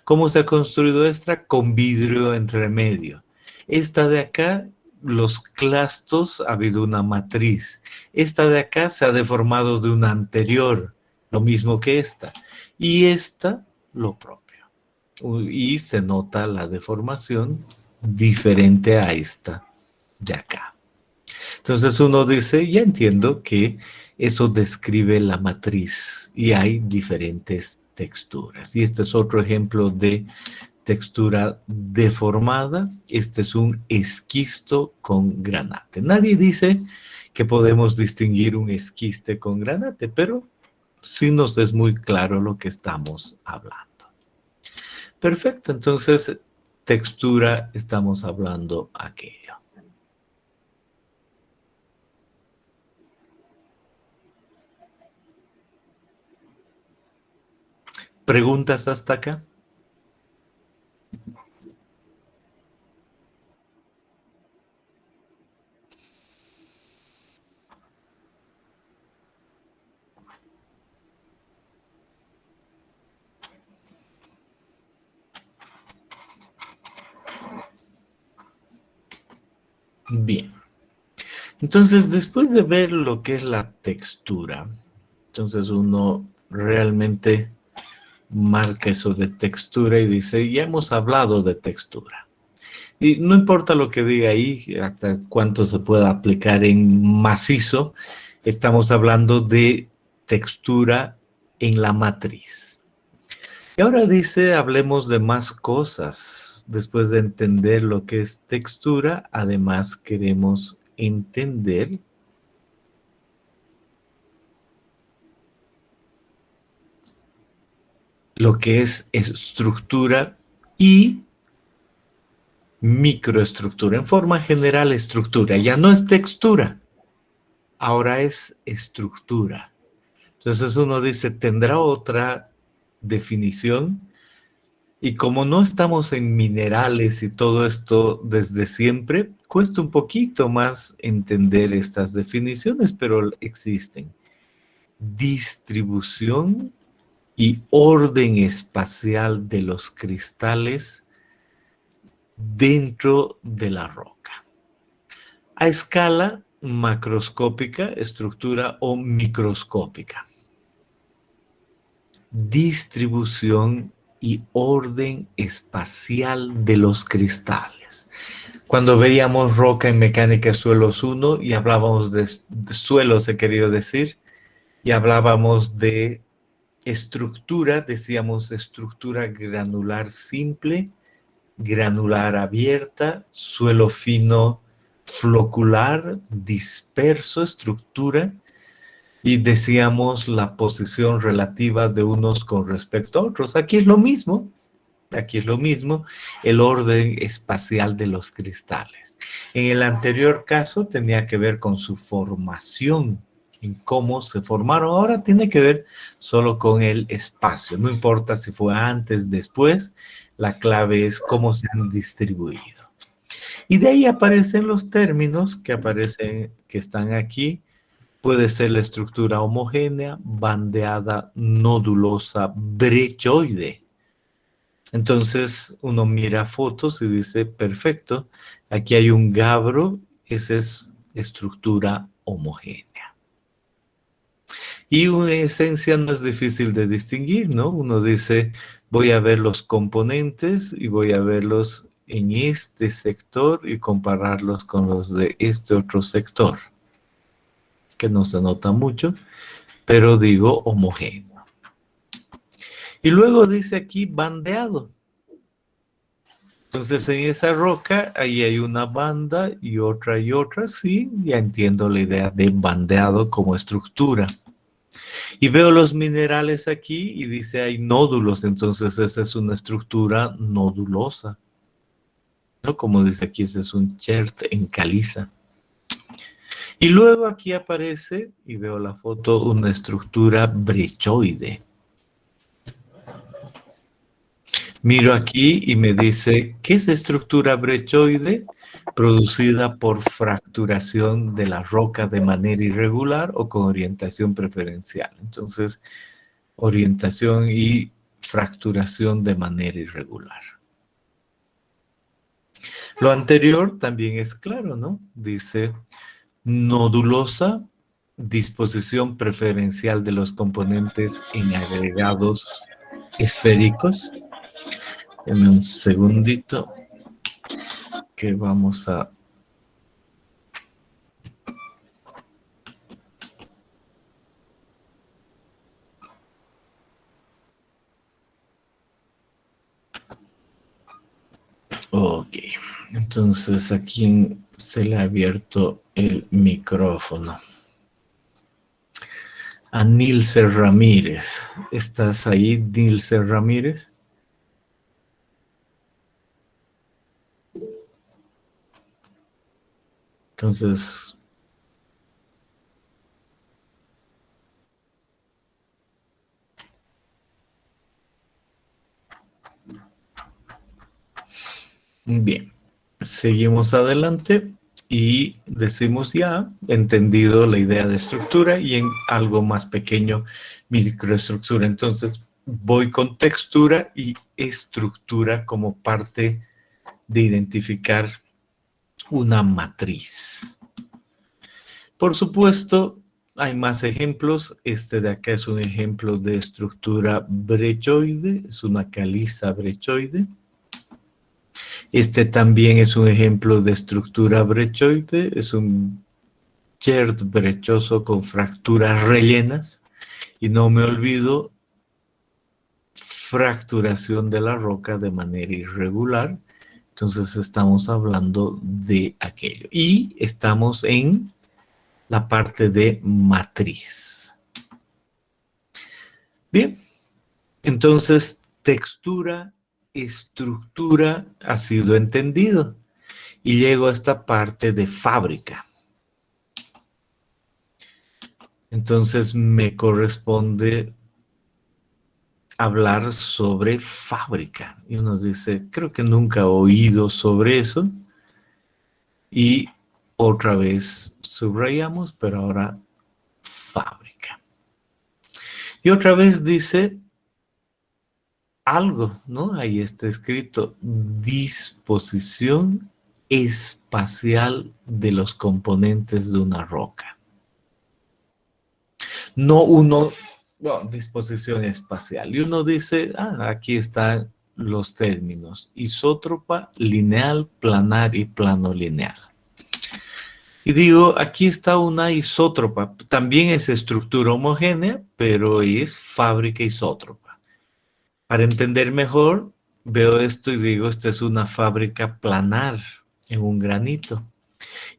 ¿Cómo se ha construido esta? Con vidrio entre medio. Esta de acá, los clastos, ha habido una matriz. Esta de acá se ha deformado de una anterior, lo mismo que esta. Y esta, lo propio. Y se nota la deformación diferente a esta de acá. Entonces uno dice, ya entiendo que eso describe la matriz y hay diferentes texturas. Y este es otro ejemplo de textura deformada. Este es un esquisto con granate. Nadie dice que podemos distinguir un esquiste con granate, pero sí nos es muy claro lo que estamos hablando. Perfecto, entonces textura estamos hablando aquello. ¿Preguntas hasta acá? Bien. Entonces, después de ver lo que es la textura, entonces uno realmente marca eso de textura y dice, ya hemos hablado de textura. Y no importa lo que diga ahí, hasta cuánto se pueda aplicar en macizo, estamos hablando de textura en la matriz. Y ahora dice, hablemos de más cosas. Después de entender lo que es textura, además queremos entender lo que es estructura y microestructura. En forma general, estructura. Ya no es textura. ahora es estructura. Entonces uno dice, ¿tendrá otra definición? Y como no estamos en minerales y todo esto desde siempre, cuesta un poquito más entender estas definiciones, pero existen. Distribución y orden espacial de los cristales dentro de la roca. A escala macroscópica, estructura o microscópica. Distribución y orden espacial de los cristales. Cuando veíamos roca en mecánica suelos 1 y hablábamos de suelos, he querido decir, y hablábamos de estructura, decíamos estructura granular simple, granular abierta, suelo fino flocular, disperso, estructura, y decíamos la posición relativa de unos con respecto a otros. Aquí es lo mismo, el orden espacial de los cristales. En el anterior caso tenía que ver con su formación, en cómo se formaron. Ahora tiene que ver solo con el espacio. No importa si fue antes, después, la clave es cómo se han distribuido. Y de ahí aparecen los términos que están aquí. Puede ser la estructura homogénea, bandeada, nodulosa, brechoide. Entonces uno mira fotos y dice, perfecto, aquí hay un gabro, esa es estructura homogénea. Y una esencia no es difícil de distinguir, ¿no? Uno dice, voy a ver los componentes y voy a verlos en este sector y compararlos con los de este otro sector, que no se nota mucho, pero digo homogéneo. Y luego dice aquí bandeado. Entonces en esa roca ahí hay una banda y otra, sí, ya entiendo la idea de bandeado como estructura. Y veo los minerales aquí y dice hay nódulos, entonces esa es una estructura nodulosa, ¿no? Como dice aquí, ese es un chert en caliza. Y luego aquí aparece, y veo la foto, una estructura brechoide. Miro aquí y me dice, ¿qué es estructura brechoide? Producida por fracturación de la roca de manera irregular o con orientación preferencial. Entonces, orientación y fracturación de manera irregular. Lo anterior también es claro, ¿no? Dice, nodulosa, disposición preferencial de los componentes en agregados esféricos. Deme un segundito que vamos a... Ok, entonces aquí se le ha abierto el micrófono. A Nilce Ramírez. ¿Estás ahí, Nilce Ramírez? Entonces, bien, seguimos adelante y decimos ya, entendido la idea de estructura y en algo más pequeño, microestructura. Entonces, voy con textura y estructura como parte de identificar una matriz. Por supuesto, hay más ejemplos. Este de acá es un ejemplo de estructura brechoide, es una caliza brechoide. Este también es un ejemplo de estructura brechoide, es un chert brechoso con fracturas rellenas. Y no me olvido, fracturación de la roca de manera irregular. Entonces estamos hablando de aquello. Y estamos en la parte de matriz. Bien, entonces textura, estructura ha sido entendido. Y llego a esta parte de fábrica. Entonces me corresponde hablar sobre fábrica. Y uno dice, creo que nunca he oído sobre eso. Y otra vez subrayamos, pero ahora fábrica. Y otra vez dice algo, ¿no? Ahí está escrito, disposición espacial de los componentes de una roca. No uno, no, disposición espacial. Y uno dice, aquí están los términos, isótropa, lineal, planar y plano lineal. Y digo, aquí está una isótropa, también es estructura homogénea, pero es fábrica isótropa. Para entender mejor, veo esto y digo, esta es una fábrica planar en un granito.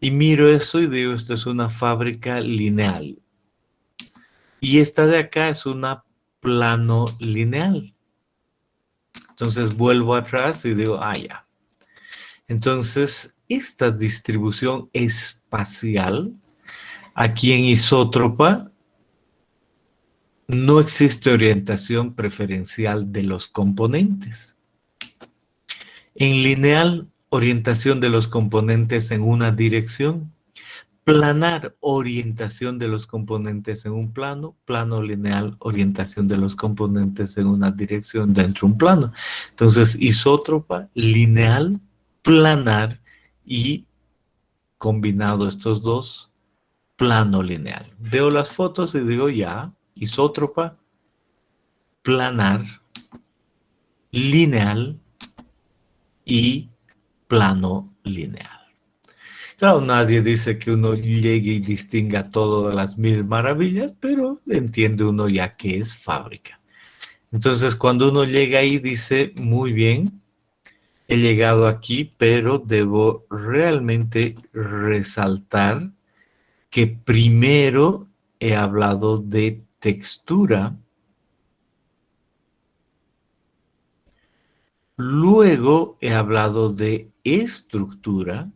Y miro eso y digo, esta es una fábrica lineal. Y esta de acá es una plano lineal. Entonces vuelvo atrás y digo, ya. Entonces, esta distribución espacial, aquí en isótropa, no existe orientación preferencial de los componentes. En lineal, orientación de los componentes en una dirección. Planar, orientación de los componentes en un plano. Plano lineal, orientación de los componentes en una dirección dentro de un plano. Entonces, isótropa, lineal, planar y combinado estos dos, plano lineal. Veo las fotos y digo, ya, isótropa, planar, lineal y plano lineal. Claro, nadie dice que uno llegue y distinga todas las mil maravillas, pero entiende uno ya que es fábrica. Entonces, cuando uno llega ahí, dice, muy bien, he llegado aquí, pero debo realmente resaltar que primero he hablado de textura, luego he hablado de estructura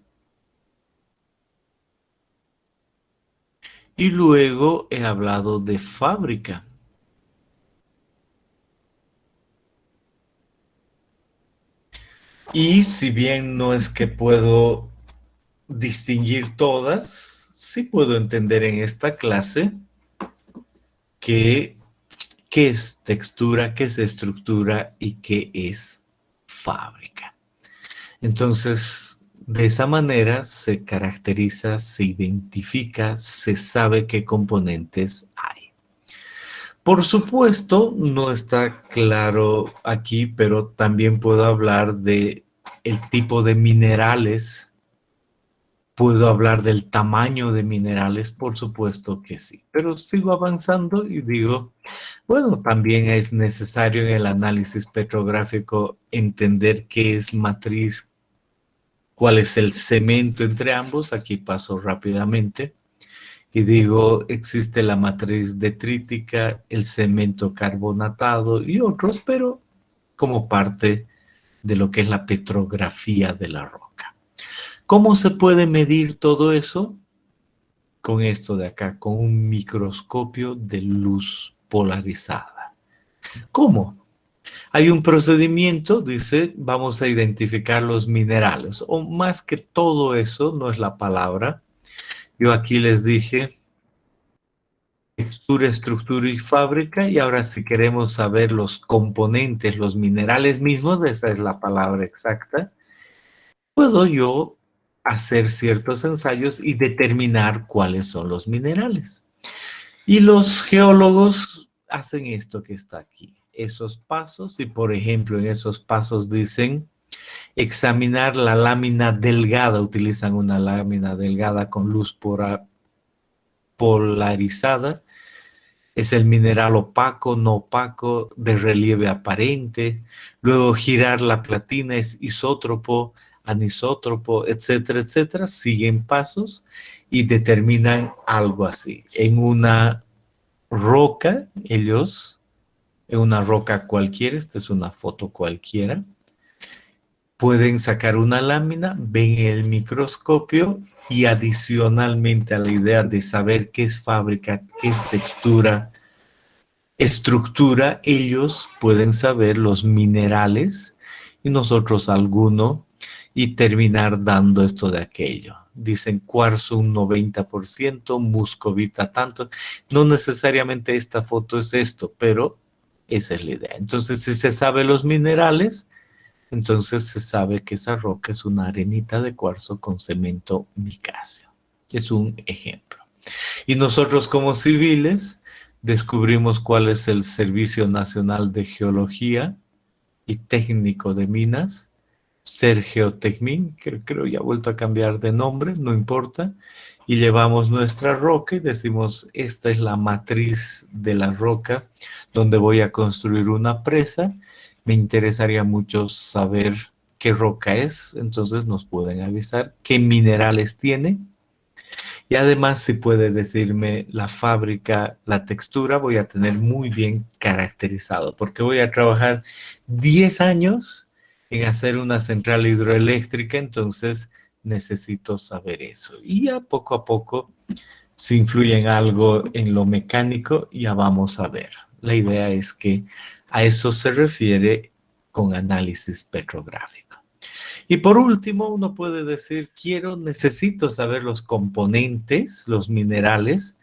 y luego he hablado de fábrica. Y si bien no es que puedo distinguir todas, sí puedo entender en esta clase qué es textura, qué es estructura y qué es fábrica. Entonces, de esa manera se caracteriza, se identifica, se sabe qué componentes hay. Por supuesto, no está claro aquí, pero también puedo hablar de el tipo de minerales. ¿Puedo hablar del tamaño de minerales? Por supuesto que sí. Pero sigo avanzando y digo, bueno, también es necesario en el análisis petrográfico entender qué es matriz, cuál es el cemento entre ambos. Aquí paso rápidamente. Y digo, existe la matriz detrítica, el cemento carbonatado y otros, pero como parte de lo que es la petrografía de la roca. ¿Cómo se puede medir todo eso? Con esto de acá, con un microscopio de luz polarizada. ¿Cómo? Hay un procedimiento, dice, vamos a identificar los minerales, o más que todo eso, no es la palabra. Yo aquí les dije textura, estructura y fábrica, y ahora si queremos saber los componentes, los minerales mismos, esa es la palabra exacta, puedo yo hacer ciertos ensayos y determinar cuáles son los minerales. Y los geólogos hacen esto que está aquí, esos pasos, y por ejemplo en esos pasos dicen examinar la lámina delgada, utilizan una lámina delgada con luz polarizada, es el mineral opaco, no opaco, de relieve aparente. Luego girar la platina es isótropo, anisótropo, etcétera, etcétera. Siguen pasos y determinan algo así. En una roca, en una roca cualquiera, esta es una foto cualquiera, pueden sacar una lámina, ven el microscopio y adicionalmente a la idea de saber qué es fábrica, qué es textura, estructura, ellos pueden saber los minerales y nosotros alguno y terminar dando esto de aquello. Dicen cuarzo un 90%, muscovita tanto. No necesariamente esta foto es esto, pero esa es la idea. Entonces, si se sabe los minerales, entonces se sabe que esa roca es una arenita de cuarzo con cemento micáceo. Es un ejemplo. Y nosotros como civiles descubrimos cuál es el Servicio Nacional de Geología y Técnico de Minas, Sergeotecmin, que creo ya ha vuelto a cambiar de nombre, no importa, y llevamos nuestra roca y decimos, esta es la matriz de la roca donde voy a construir una presa. Me interesaría mucho saber qué roca es, entonces nos pueden avisar qué minerales tiene. Y además, si puede decirme la fábrica, la textura, voy a tener muy bien caracterizado, porque voy a trabajar 10 años en hacer una central hidroeléctrica, entonces necesito saber eso. Y ya poco a poco, si influye en algo en lo mecánico, ya vamos a ver. La idea es que a eso se refiere con análisis petrográfico. Y por último, uno puede decir, necesito saber los componentes, los minerales,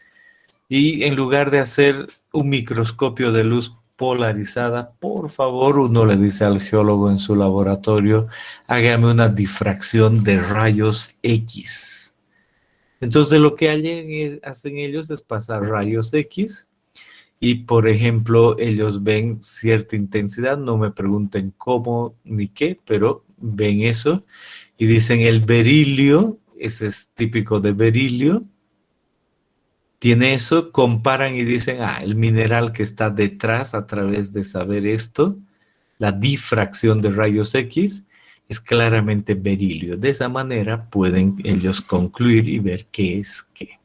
y en lugar de hacer un microscopio de luz polarizada, por favor, uno le dice al geólogo en su laboratorio, hágame una difracción de rayos X. Entonces lo que hacen ellos es pasar rayos X y, por ejemplo, ellos ven cierta intensidad, no me pregunten cómo ni qué, pero ven eso y dicen el berilio, ese es típico de berilio, tiene eso, comparan y dicen, el mineral que está detrás a través de saber esto, la difracción de rayos X, es claramente berilio. De esa manera pueden ellos concluir y ver qué es qué.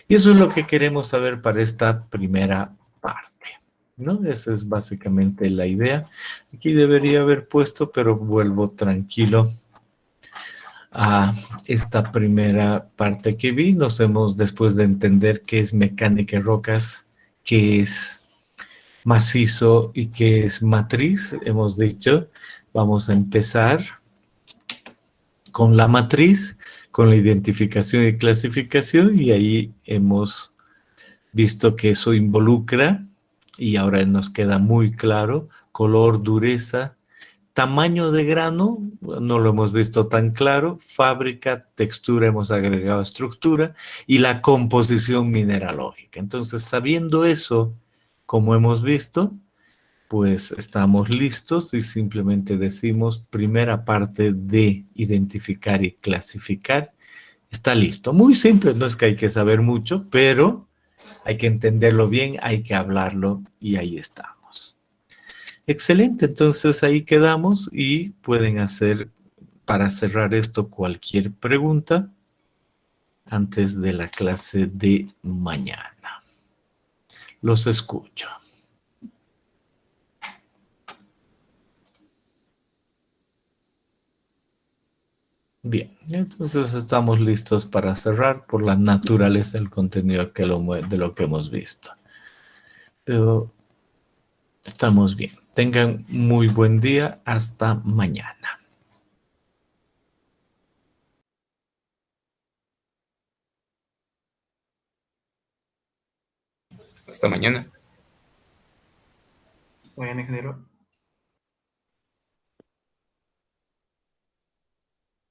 Y eso es lo que queremos saber para esta primera parte, ¿no? Esa es básicamente la idea. Aquí debería haber puesto, pero vuelvo tranquilo a esta primera parte que vi. Después de entender qué es mecánica de rocas, qué es macizo y qué es matriz, hemos dicho, vamos a empezar con la matriz, con la identificación y clasificación, y ahí hemos visto que eso involucra, y ahora nos queda muy claro, color, dureza, tamaño de grano, no lo hemos visto tan claro, fábrica, textura, hemos agregado estructura, y la composición mineralógica. Entonces, sabiendo eso, como hemos visto, pues estamos listos y simplemente decimos primera parte de identificar y clasificar, está listo. Muy simple, no es que hay que saber mucho, pero hay que entenderlo bien, hay que hablarlo y ahí estamos. Excelente, entonces ahí quedamos y pueden hacer, para cerrar esto, cualquier pregunta antes de la clase de mañana. Los escucho. Bien, entonces estamos listos para cerrar por la naturaleza del contenido de lo que hemos visto. Pero estamos bien. Tengan muy buen día. Hasta mañana. Hasta mañana. Mañana, ingeniero.